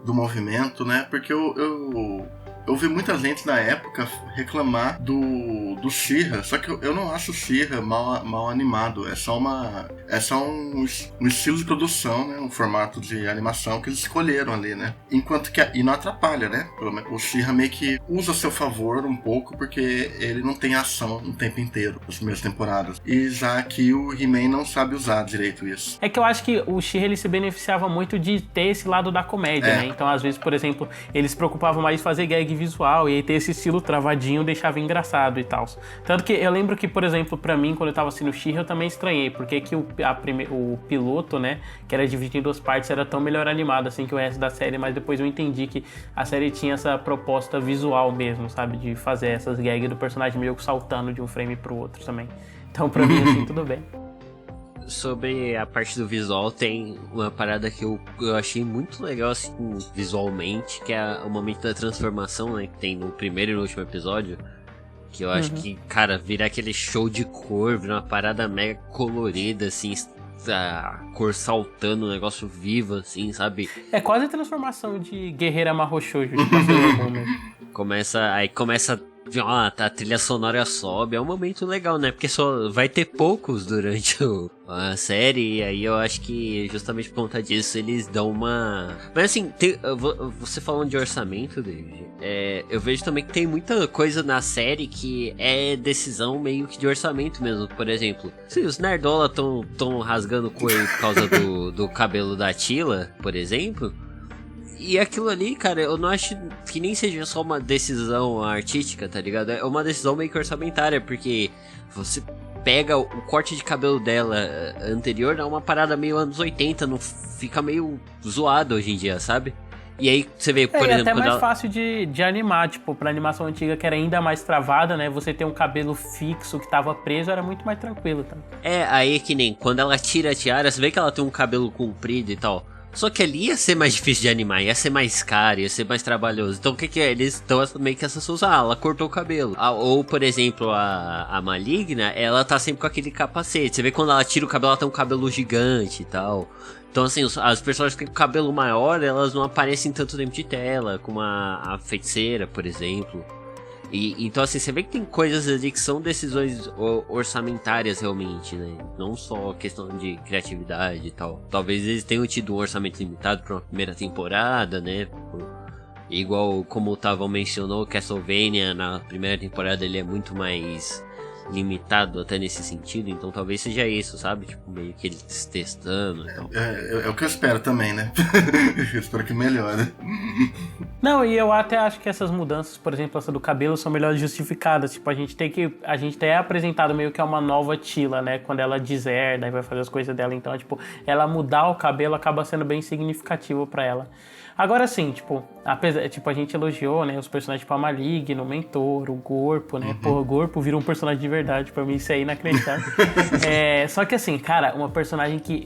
S3: do movimento, né? Porque eu vi muita gente na época reclamar do She-Ra, só que eu não acho o She-Ra mal animado, é só um estilo de produção, né, um formato de animação que eles escolheram ali, né, enquanto que e não atrapalha, né, o She-Ra meio que usa a seu favor um pouco, porque ele não tem ação o tempo inteiro, nas primeiras temporadas, e já que o He-Man não sabe usar direito isso.
S1: É que eu acho que o She-Ra, ele se beneficiava muito de ter esse lado da comédia, né, então às vezes, por exemplo, eles se preocupavam mais em fazer gag visual, e aí ter esse estilo travadinho deixava engraçado e tal. Tanto que eu lembro que, por exemplo, pra mim, quando eu tava assistindo She-Ra, eu também estranhei, porque que o piloto, né, que era dividido em duas partes, era tão melhor animado assim que o resto da série, mas depois eu entendi que a série tinha essa proposta visual mesmo, sabe, de fazer essas gags do personagem meio que saltando de um frame pro outro também. Então, pra mim, assim, tudo bem.
S2: Sobre a parte do visual, tem uma parada que eu achei muito legal, assim, visualmente, que é o momento da transformação, né, que tem no primeiro e no último episódio, que eu acho que, cara, vira aquele show de cor, vira uma parada mega colorida, assim, a cor saltando, um negócio vivo, assim, sabe?
S1: É quase a transformação de Guerreira Marro Shoujo, de
S2: começa a trilha sonora sobe, é um momento legal, né? Porque só vai ter poucos durante a série, e aí eu acho que justamente por conta disso eles dão uma... Mas assim, você falando de orçamento, David, eu vejo também que tem muita coisa na série que é decisão meio que de orçamento mesmo. Por exemplo, se os nerdola tão rasgando coelho por causa do cabelo da Tila, por exemplo... E aquilo ali, cara, eu não acho que nem seja só uma decisão artística, tá ligado? É uma decisão meio que orçamentária, porque você pega o corte de cabelo dela anterior, dá uma parada meio anos 80, não fica meio zoado hoje em dia, sabe? E aí você vê, por exemplo...
S1: É até mais fácil de animar, tipo, pra animação antiga que era ainda mais travada, né? Você ter um cabelo fixo que tava preso era muito mais tranquilo, tá?
S2: Aí que nem quando ela tira a tiara, você vê que ela tem um cabelo comprido e tal... Só que ali ia ser mais difícil de animar, ia ser mais caro, ia ser mais trabalhoso. Então o que é? Eles estão meio que essa solução, ela cortou o cabelo. Ou, por exemplo, a Maligna, ela tá sempre com aquele capacete. Você vê quando ela tira o cabelo, ela tem um cabelo gigante e tal. Então assim, as personagens com cabelo maior, elas não aparecem tanto dentro de tela, como a feiticeira, por exemplo. Então assim, você vê que tem coisas ali que são decisões orçamentárias realmente, né? Não só questão de criatividade e tal. Talvez eles tenham tido um orçamento limitado para uma primeira temporada, né? Igual como o Tavão mencionou, Castlevania na primeira temporada ele é muito mais limitado até nesse sentido, então talvez seja isso, sabe? Tipo, meio que eles testando e tal.
S3: É o que eu espero também, né? Eu espero que melhore.
S1: Não, e eu até acho que essas mudanças, por exemplo, essa do cabelo, são melhor justificadas. Tipo, a gente é apresentado meio que é uma nova Tila, né? Quando ela deserda e vai fazer as coisas dela. Então, tipo, ela mudar o cabelo acaba sendo bem significativo pra ela. Agora sim, tipo, apesar, tipo, a gente elogiou, né, os personagens tipo a Maligno, o Mentor, o Gorpo, né? Pô, o Gorpo virou um personagem de verdade, pra mim isso é inacreditável. Só que assim, cara, uma personagem que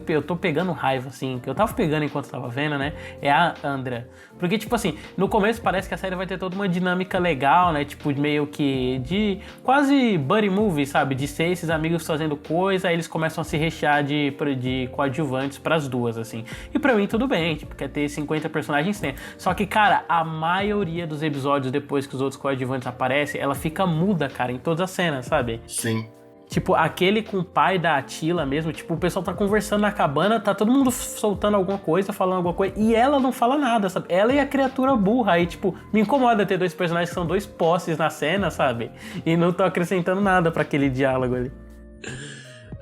S1: eu tô pegando raiva, assim, que eu tava pegando enquanto tava vendo, né, é a Andra. Porque, tipo assim, no começo parece que a série vai ter toda uma dinâmica legal, né, tipo, meio que de quase buddy movie, sabe? De ser esses amigos fazendo coisa, aí eles começam a se rechear de coadjuvantes pras duas, assim. E pra mim tudo bem, tipo, quer ter 50 personagens, tem. Só que, cara, a maioria dos episódios depois que os outros coadjuvantes aparecem, ela fica muda, cara, em todas as cenas, sabe?
S3: Sim.
S1: Tipo, aquele com o pai da Attila mesmo, tipo, o pessoal tá conversando na cabana, tá todo mundo soltando alguma coisa, falando alguma coisa, e ela não fala nada, sabe? Ela e a criatura burra, aí, tipo, me incomoda ter dois personagens que são dois posses na cena, sabe? E não tô acrescentando nada pra aquele diálogo ali.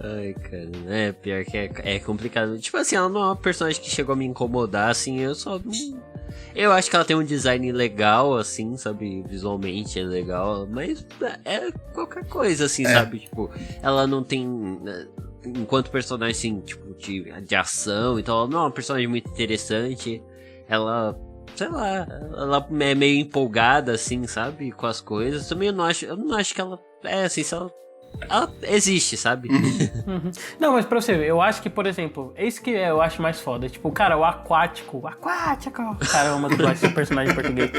S2: Ai, cara, pior que é complicado. Tipo assim, ela não é uma personagem que chegou a me incomodar, assim, eu acho que ela tem um design legal, assim, sabe, visualmente é legal, mas é qualquer coisa, assim, sabe, tipo, ela não tem, enquanto personagem, assim, tipo, de ação, então ela não é uma personagem muito interessante, ela, sei lá, ela é meio empolgada, assim, sabe, com as coisas, também eu não acho que ela, assim, se ela existe, sabe?
S1: Não, mas pra você ver, eu acho que, por exemplo, é isso que eu acho mais foda. Tipo, cara, o Aquático, caramba, dublagem de personagem em português.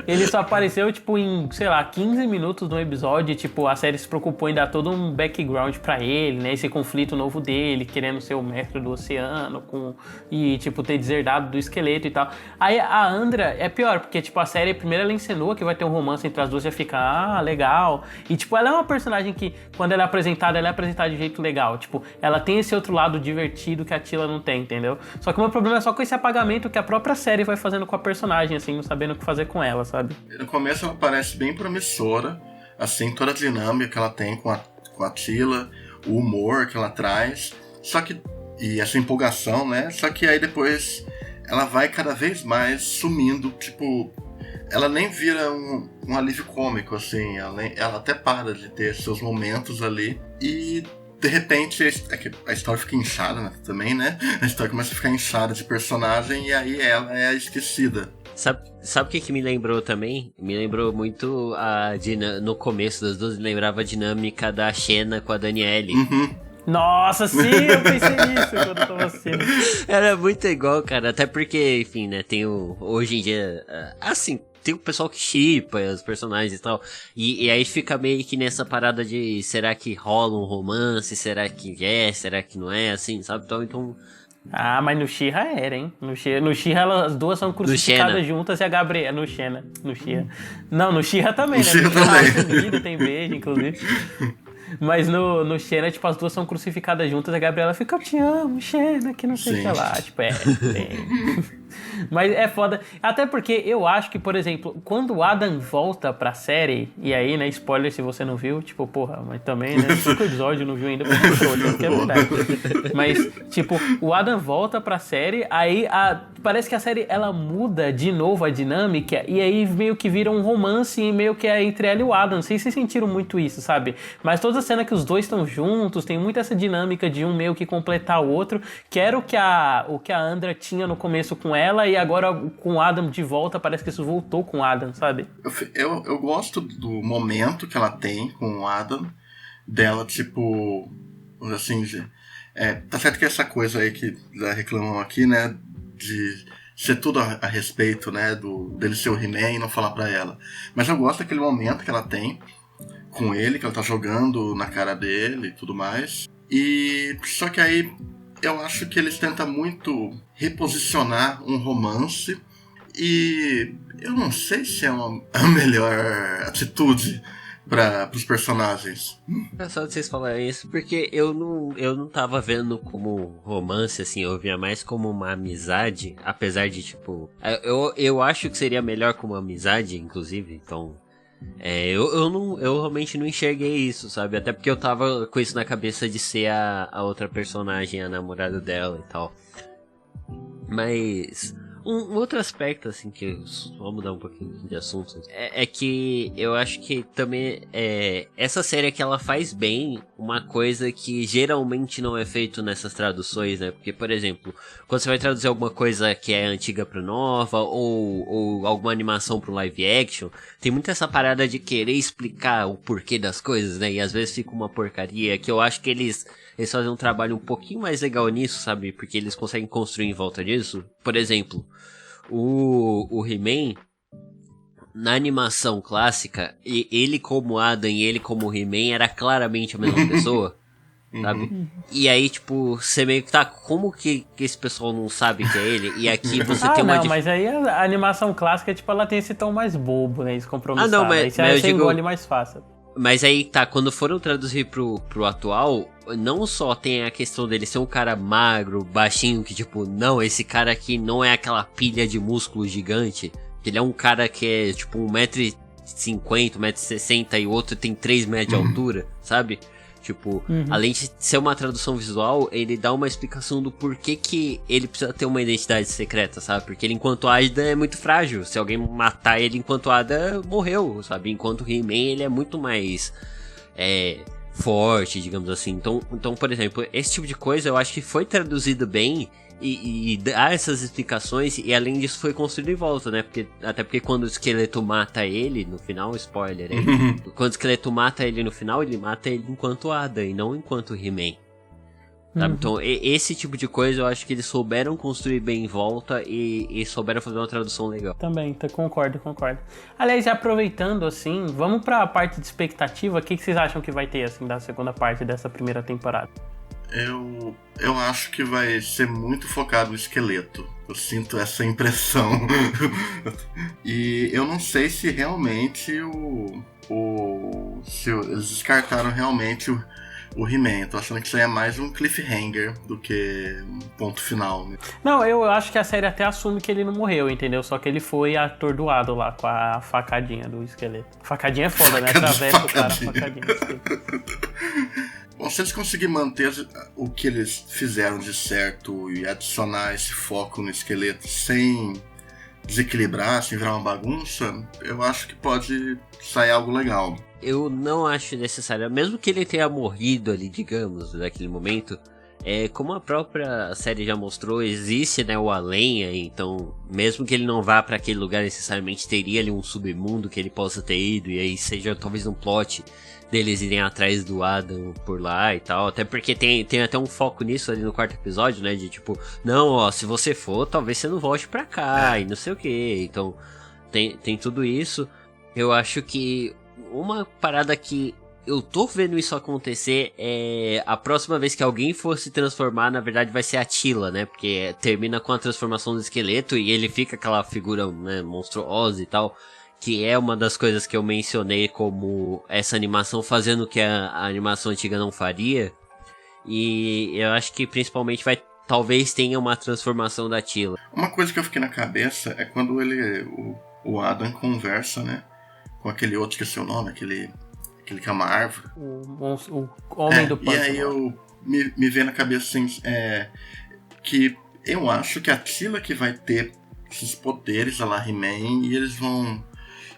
S1: Ele só apareceu, tipo, em, sei lá, 15 minutos no episódio. Tipo, a série se preocupou em dar todo um background pra ele, né? Esse conflito novo dele, querendo ser o mestre do oceano e, tipo, ter deserdado do esqueleto e tal. Aí a Andra é pior, porque, tipo, a série primeiro ela ensinou que vai ter um romance entre as duas e já fica, legal. E, tipo, ela é uma personagem que, quando ela é apresentada de jeito legal. Tipo, ela tem esse outro lado divertido que a Attila não tem, entendeu? Só que o meu problema é só com esse apagamento que a própria série vai fazendo com a personagem, assim, não sabendo o que fazer com ela, sabe?
S3: No começo ela parece bem promissora, assim, toda a dinâmica que ela tem com a Attila, o humor que ela traz, só que, e essa empolgação, né? Só que aí depois ela vai cada vez mais sumindo, tipo, ela nem vira um alívio cômico, assim, ela até para de ter seus momentos ali e de repente a história fica inchada, né, também, né? A história começa a ficar inchada de personagem e aí ela é esquecida.
S2: Sabe o que me lembrou também? Me lembrou muito no começo das duas, lembrava a dinâmica da Xena com a Daniele.
S1: Nossa, sim, eu pensei nisso quando eu tava assistindo.
S2: Era muito igual, cara, até porque, enfim, né, hoje em dia, assim, tem o pessoal que shippa os personagens e tal, e aí fica meio que nessa parada de será que rola um romance, será que não é, assim, sabe? Então...
S1: Ah, mas no She-Ra era, hein? No She-Ra as duas são crucificadas juntas e a Gabriela... No She-Ra. Não, no She-Ra também, né?
S3: She-Ra também.
S1: Tem beijo, inclusive. Mas no Xena, tipo, as duas são crucificadas juntas e a Gabriela fica, eu te amo, Xena, que não sei o que lá. Tipo, Mas é foda. Até porque eu acho que, por exemplo, quando o Adam volta pra série, e aí, né, spoiler se você não viu, tipo, porra, mas também, né, 5 episódios não viu ainda, que é verdade. Mas, tipo, o Adam volta pra série, aí parece que a série, ela muda de novo a dinâmica, e aí meio que vira um romance, e meio que é entre ela e o Adam. Não sei se vocês sentiram muito isso, sabe? Mas toda a cena que os dois estão juntos, tem muito essa dinâmica de um meio que completar o outro, que era o que a Andra tinha no começo com ela, e agora com o Adam de volta, parece que isso voltou com o Adam, sabe?
S3: Eu gosto do momento que ela tem com o Adam, dela, tipo, assim, tá certo que essa coisa aí que já reclamam aqui, né, de ser tudo a respeito, né, dele ser o He-Man e não falar pra ela. Mas eu gosto daquele momento que ela tem com ele, que ela tá jogando na cara dele e tudo mais. E só que aí eu acho que eles tentam muito reposicionar um romance e eu não sei se é a melhor atitude para os personagens.
S2: É só vocês falarem isso, porque eu não tava vendo como romance, assim, eu via mais como uma amizade, apesar de, tipo, eu acho que seria melhor como amizade, inclusive, então... eu realmente não enxerguei isso, sabe? Até porque eu tava com isso na cabeça de ser a outra personagem, a namorada dela e tal. Mas Um outro aspecto, assim, que vamos mudar um pouquinho de assunto, é que eu acho que também essa série que ela faz bem uma coisa que geralmente não é feito nessas traduções, né? Porque, por exemplo, quando você vai traduzir alguma coisa que é antiga pra nova, ou alguma animação pro live action, tem muito essa parada de querer explicar o porquê das coisas, né? E às vezes fica uma porcaria, que eu acho que eles fazem um trabalho um pouquinho mais legal nisso, sabe? Porque eles conseguem construir em volta disso. Por exemplo, o He-Man, na animação clássica, ele como Adam e ele como He-Man era claramente a mesma pessoa, sabe? E aí, tipo, você meio que tá, como que esse pessoal não sabe que é ele? E aqui você tem uma...
S1: mas aí a animação clássica, tipo, ela tem esse tom mais bobo, né? Descompromissado. Aí você engole mais fácil.
S2: Mas aí, tá, quando foram traduzir pro atual, não só tem a questão dele ser um cara magro, baixinho, que tipo, não, esse cara aqui não é aquela pilha de músculo gigante, ele é um cara que é tipo 1,50m, 1,60m e o outro tem 3 metros de altura, sabe? Tipo, além de ser uma tradução visual, ele dá uma explicação do porquê que ele precisa ter uma identidade secreta, sabe? Porque ele, enquanto Ada, é muito frágil. Se alguém matar ele enquanto Ada, morreu, sabe? Enquanto He-Man, ele é muito mais forte, digamos assim. Então, por exemplo, esse tipo de coisa eu acho que foi traduzido bem e dá essas explicações, e além disso foi construído em volta, né? Até porque quando o esqueleto mata ele no final, spoiler aí, quando o esqueleto mata ele no final, ele mata ele enquanto Ada e não enquanto He-Man. Sabe? Então esse tipo de coisa eu acho que eles souberam construir bem em volta e souberam fazer uma tradução legal.
S1: Também, concordo. Aliás, aproveitando assim, vamos pra parte de expectativa. O que vocês acham que vai ter assim da segunda parte dessa primeira temporada?
S3: Eu acho que vai ser muito focado no esqueleto. Eu sinto essa impressão. E eu não sei se realmente se eles descartaram realmente o He-Man. Eu tô achando que isso aí é mais um cliffhanger do que um ponto final, né?
S1: Não, eu acho que a série até assume que ele não morreu, entendeu? Só que ele foi atordoado lá com a facadinha do esqueleto. Facadinha é foda, né? Atravessa o cara, facadinha.
S3: Bom, se eles conseguirem manter o que eles fizeram de certo e adicionar esse foco no esqueleto sem desequilibrar, sem virar uma bagunça, eu acho que pode sair algo legal.
S2: Eu não acho necessário, mesmo que ele tenha morrido ali, digamos, naquele momento, como a própria série já mostrou, existe, né, o além, então mesmo que ele não vá para aquele lugar necessariamente, teria ali um submundo que ele possa ter ido, e aí seja talvez um plot deles irem atrás do Adam por lá e tal, até porque tem até um foco nisso ali no quarto episódio, né, de tipo, não, ó, se você for, talvez você não volte pra cá, e não sei o que, então tem tudo isso. Eu acho que uma parada que eu tô vendo isso acontecer a próxima vez que alguém for se transformar, na verdade vai ser a Teela, né, porque termina com a transformação do esqueleto e ele fica aquela figura, né, monstruosa e tal, que é uma das coisas que eu mencionei como essa animação fazendo o que a animação antiga não faria. E eu acho que principalmente talvez tenha uma transformação da Teela.
S3: Uma coisa que eu fiquei na cabeça é quando o Adam conversa, né, com aquele outro que é seu nome, aquele que é uma árvore.
S1: O homem do pântano.
S3: E aí eu me veio na cabeça assim, que eu acho que a Teela que vai ter esses poderes, a lá He-Man, e eles vão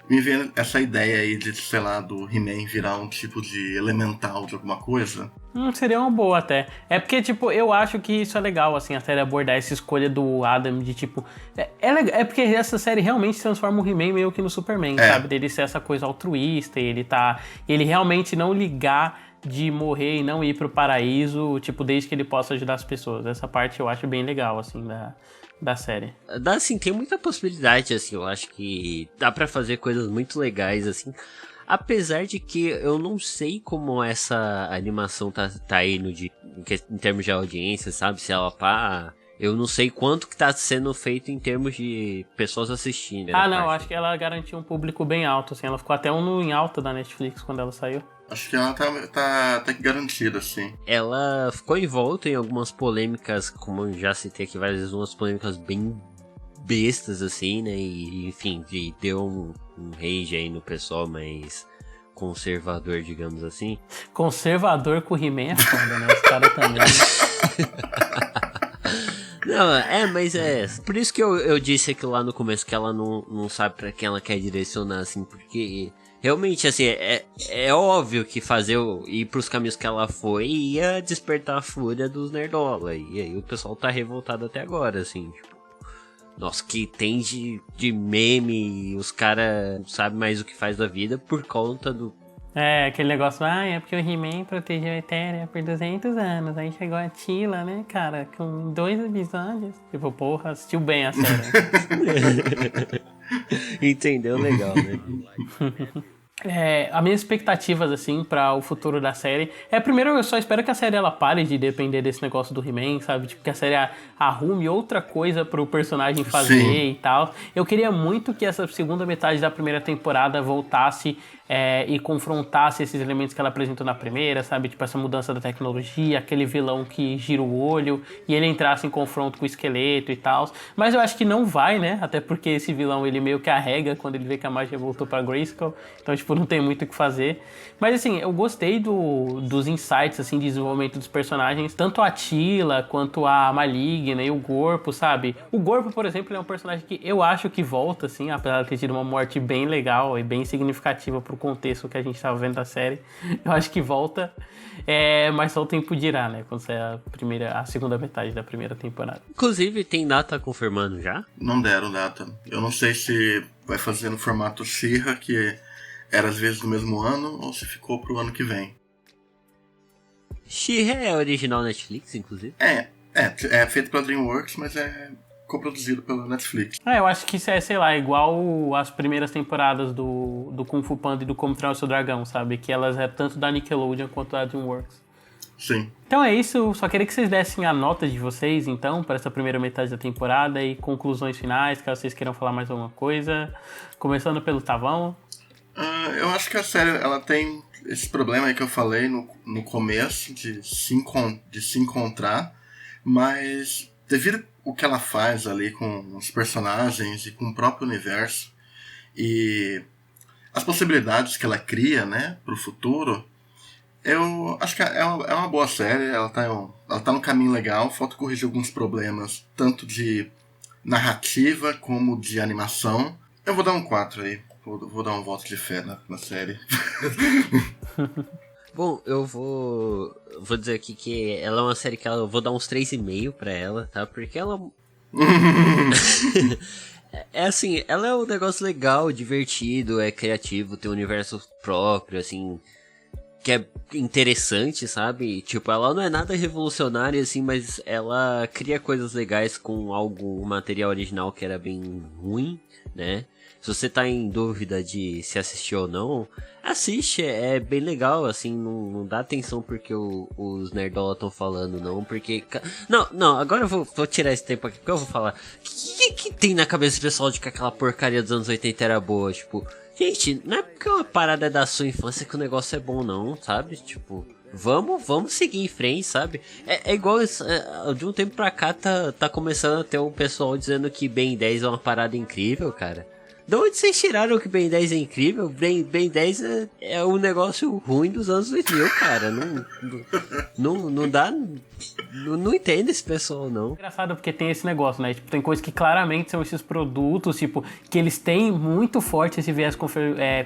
S3: me vendo essa ideia aí de, sei lá, do He-Man virar um tipo de elemental de alguma coisa.
S1: Seria uma boa até. É porque, tipo, eu acho que isso é legal, assim, a série abordar essa escolha do Adam de, tipo... É porque essa série realmente transforma o He-Man meio que no Superman, sabe? Dele ser essa coisa altruísta, ele realmente não ligar de morrer e não ir pro paraíso, tipo, desde que ele possa ajudar as pessoas. Essa parte eu acho bem legal, assim, da série.
S2: Assim, tem muita possibilidade, assim, eu acho que dá pra fazer coisas muito legais, assim, apesar de que eu não sei como essa animação tá indo em termos de audiência, sabe, se ela eu não sei quanto que tá sendo feito em termos de pessoas assistindo.
S1: Não, acho que ela garantiu um público bem alto, assim, ela ficou até em alta da Netflix quando ela saiu.
S3: Acho que ela tá até que garantida, assim.
S2: Ela ficou envolta em algumas polêmicas, como eu já citei aqui várias vezes, umas polêmicas bem bestas, assim, né? E, enfim, deu um rage aí no pessoal mais conservador, digamos assim.
S1: Conservador com o He-Man é foda, né? Os caras também.
S2: Não, mas por isso que eu disse aquilo lá no começo, que ela não sabe pra quem ela quer direcionar, assim, porque realmente, assim, é óbvio que ir pros caminhos que ela foi ia despertar a fúria dos nerdola, e aí o pessoal tá revoltado até agora, assim, tipo, nossa, que tem de meme, os caras não sabem mais o que faz da vida por conta do...
S1: Aquele negócio, é porque o He-Man protegeu a Etérea por 200 anos. Aí chegou a Tila, né, cara, com 2 episódios. Tipo, porra, assistiu bem a série.
S2: Entendeu legal, né?
S1: As minhas expectativas, assim, pra o futuro da série primeiro, eu só espero que a série ela pare de depender desse negócio do He-Man, sabe? Tipo, que a série arrume outra coisa pro personagem fazer. Sim. E tal. Eu queria muito que essa segunda metade da primeira temporada voltasse e confrontasse esses elementos que ela apresentou na primeira, sabe? Tipo, essa mudança da tecnologia, aquele vilão que gira o olho e ele entrasse em confronto com o esqueleto e tal. Mas eu acho que não vai, né? Até porque esse vilão, ele meio que arrega quando ele vê que a magia voltou pra Grayskull. Então, tipo, não tem muito o que fazer. Mas, assim, eu gostei dos insights, assim, de desenvolvimento dos personagens. Tanto a Tila, quanto a Maligna e o Gorpo, sabe? O Gorpo, por exemplo, é um personagem que eu acho que volta, assim, apesar de ter tido uma morte bem legal e bem significativa pro contexto que a gente tava vendo da série. Eu acho que volta. Mas só o tempo dirá, né? Quando sair a segunda metade da primeira temporada.
S2: Inclusive, tem data confirmando já?
S3: Não deram data. Eu não sei se vai fazer no formato She-Ra, que era às vezes do mesmo ano, ou se ficou pro ano que vem.
S2: She-Ra é original Netflix, inclusive?
S3: É feito pela DreamWorks, mas é coproduzido pela Netflix.
S1: Eu acho que isso sei lá, igual as primeiras temporadas do Kung Fu Panda e do Como Treinar o Seu Dragão, sabe? Que elas é tanto da Nickelodeon quanto da DreamWorks.
S3: Sim.
S1: Então é isso, só queria que vocês dessem a nota de vocês, então, para essa primeira metade da temporada e conclusões finais, caso vocês queiram falar mais alguma coisa. Começando pelo Tavão.
S3: Eu acho que a série, ela tem esse problema aí que eu falei no começo, de se encontrar, mas devido ao que ela faz ali com os personagens e com o próprio universo e as possibilidades que ela cria, né, pro futuro, eu acho que é uma boa série. Ela tá num caminho legal, falta corrigir alguns problemas, tanto de narrativa como de animação. Eu vou dar um 4 aí, vou dar um voto de fé na série.
S2: Bom, eu vou dizer aqui que ela é uma série que eu vou dar uns 3,5 pra ela, tá? Porque ela... assim, ela é um negócio legal, divertido, é criativo, tem um universo próprio, assim, que é interessante, sabe? Tipo, ela não é nada revolucionária, assim, mas ela cria coisas legais com um material original que era bem ruim, né? Se você tá em dúvida de se assistir ou não, assiste, é bem legal, assim, não dá atenção porque os nerdola estão falando, não, porque... Não, agora eu vou tirar esse tempo aqui, porque eu vou falar. O que tem na cabeça do pessoal de que aquela porcaria dos anos 80 era boa? Tipo, gente, não é porque uma parada é da sua infância que o negócio é bom, não, sabe? Tipo... Vamos seguir em frente, sabe? É igual de um tempo pra cá tá começando a ter um pessoal dizendo que Ben 10 é uma parada incrível, cara. De onde vocês tiraram que Ben 10 é incrível? Ben 10 é um negócio ruim dos anos 2000, cara. Não dá... Não entendo esse pessoal, não.
S1: Engraçado porque tem esse negócio, né? Tipo, tem coisas que claramente são esses produtos, tipo, que eles têm muito forte esse viés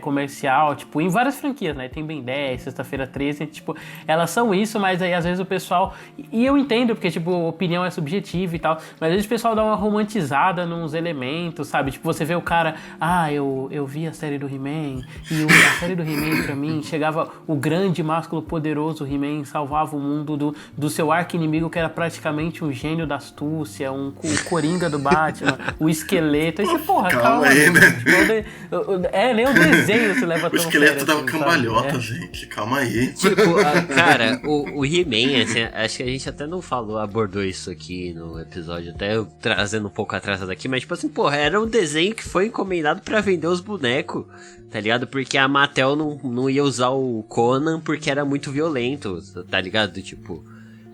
S1: comercial, tipo, em várias franquias, né? Tem Ben 10, Sexta-feira 13, tipo, elas são isso, mas aí às vezes o pessoal... E eu entendo, porque, tipo, opinião é subjetiva e tal, mas às vezes o pessoal dá uma romantizada nos elementos, sabe? Tipo, você vê o cara, eu vi a série do He-Man, e a série do He-Man, pra mim, chegava o grande másculo poderoso He-Man, salvava o mundo do seu arqui-inimigo, que era praticamente um gênio da astúcia, o Coringa do Batman, o esqueleto. Aí você, porra, calma aí, né? Nem o desenho se leva tão
S3: sério. O esqueleto dava cambalhota, gente. Calma aí.
S2: Tipo, cara, o He-Man, assim, acho que a gente até não abordou isso aqui no episódio, até trazendo um pouco atrás daqui, mas tipo assim, porra, era um desenho que foi encomendado pra vender os bonecos, tá ligado? Porque a Mattel não ia usar o Conan porque era muito violento, tá ligado? Tipo...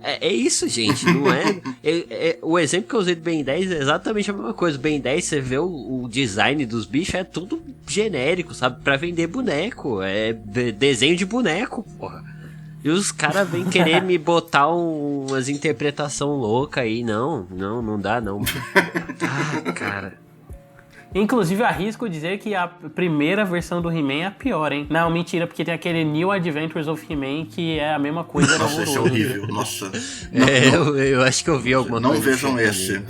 S2: É isso, gente, não é... O exemplo que eu usei do Ben 10 é exatamente a mesma coisa. O Ben 10, você vê o design dos bichos, é tudo genérico, sabe? Pra vender boneco, é desenho de boneco, porra. E os caras vêm querer me botar umas interpretação louca aí. Não dá não. Ah, cara.
S1: Inclusive, arrisco dizer que a primeira versão do He-Man é a pior, hein? Não, mentira, porque tem aquele New Adventures of He-Man que é a mesma coisa.
S3: Nossa, esse é horrível, nossa.
S2: Eu acho que eu vi alguma
S3: não
S2: coisa.
S3: Não vejam esse.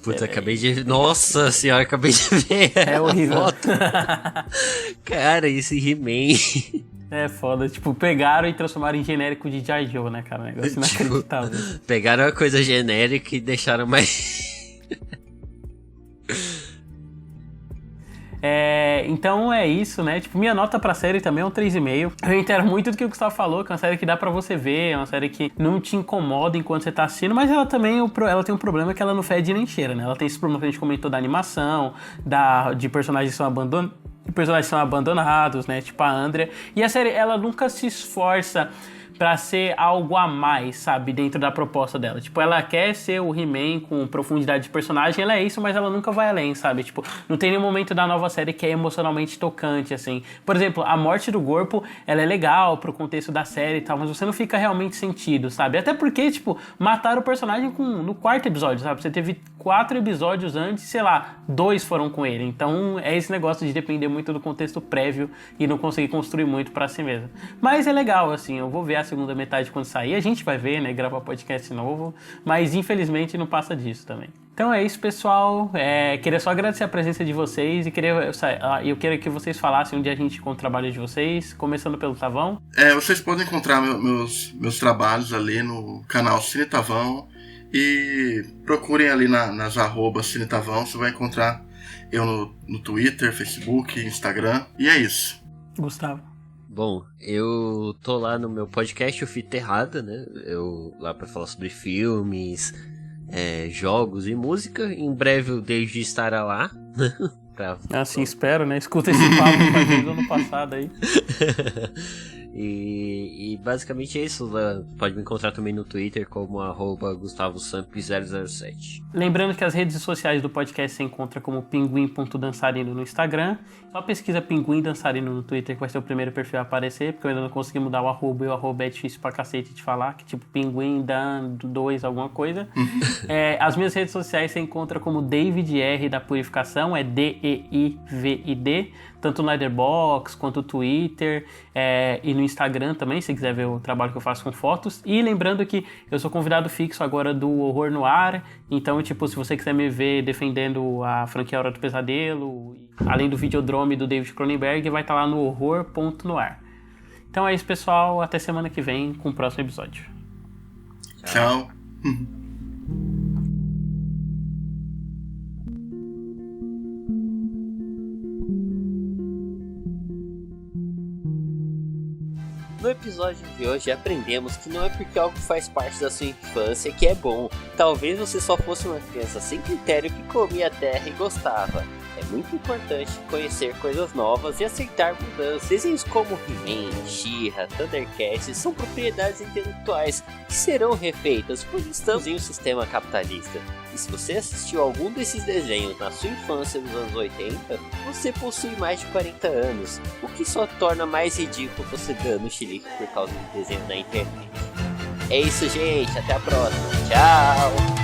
S2: Puta, acabei de... Nossa senhora, acabei de ver.
S1: É horrível.
S2: Cara, esse He-Man...
S1: É foda, tipo, pegaram e transformaram em genérico de G.I. Joe, né, cara? Negócio inacreditável.
S2: Pegaram uma coisa genérica e deixaram mais...
S1: Então é isso, né? Tipo, minha nota pra série também é um 3,5. Eu entendo muito do que o Gustavo falou, que é uma série que dá pra você ver, é uma série que não te incomoda enquanto você tá assistindo, mas ela também ela tem um problema que ela não fede nem cheira, né? Ela tem esse problema que a gente comentou da animação, de personagens que são abandonados, né? Tipo a Andrea. E a série, ela nunca se esforça pra ser algo a mais, sabe? Dentro da proposta dela. Tipo, ela quer ser o He-Man com profundidade de personagem, ela é isso, mas ela nunca vai além, sabe? Tipo, não tem nenhum momento da nova série que é emocionalmente tocante, assim. Por exemplo, a morte do Gorpo, ela é legal pro contexto da série e tal, mas você não fica realmente sentido, sabe? Até porque, tipo, mataram o personagem no quarto episódio, sabe? Você teve 4 episódios antes, sei lá, 2 foram com ele. Então, é esse negócio de depender muito do contexto prévio e não conseguir construir muito pra si mesmo. Mas é legal, assim, eu vou ver a segunda metade quando sair, a gente vai ver, né, gravar podcast novo, mas infelizmente não passa disso também. Então é isso, pessoal, queria só agradecer a presença de vocês e eu queria que vocês falassem onde a gente encontra o trabalho de vocês, começando pelo Tavão.
S3: Vocês podem encontrar meus trabalhos ali no canal Cine Tavão e procurem ali nas arrobas Cine Tavão, você vai encontrar eu no Twitter, Facebook, Instagram, e é isso.
S1: Gustavo.
S2: Bom, eu tô lá no meu podcast, o Fita Errada, né? Eu lá pra falar sobre filmes, jogos e música. Em breve o David estará lá.
S1: Assim espero, né? Escuta esse papo que faz desde o ano passado aí.
S2: E basicamente é isso. Pode me encontrar também no Twitter como @GustavoSamp007.
S1: Lembrando que as redes sociais do podcast você encontra como pinguim.dançarino no Instagram. Só pesquisa Pinguim Dançarino no Twitter que vai ser o primeiro perfil a aparecer, porque eu ainda não consegui mudar o arroba, e o arroba é difícil pra cacete de falar, que tipo Pinguim Dan 2 alguma coisa. As minhas redes sociais você encontra como David R da Purificação, é DEIVID, tanto no Letterboxd quanto no Twitter e no Instagram também, se quiser ver o trabalho que eu faço com fotos. E lembrando que eu sou convidado fixo agora do Horror no Ar, então tipo, se você quiser me ver defendendo a franquia Hora do Pesadelo, além do Videodrome do David Cronenberg, vai estar lá no horror.noar. Então é isso, pessoal, até semana que vem com o próximo episódio.
S3: Tchau.
S2: No episódio de hoje aprendemos que não é porque algo faz parte da sua infância que é bom. Talvez você só fosse uma criança sem critério que comia terra e gostava. É muito importante conhecer coisas novas e aceitar mudanças. Desenhos como He-Man, She-Ra, Thundercats são propriedades intelectuais que serão refeitas, pois estamos em um sistema capitalista. E se você assistiu algum desses desenhos na sua infância nos anos 80, você possui mais de 40 anos, o que só torna mais ridículo você dando chilique por causa de desenho na internet. É isso, gente, até a próxima, tchau!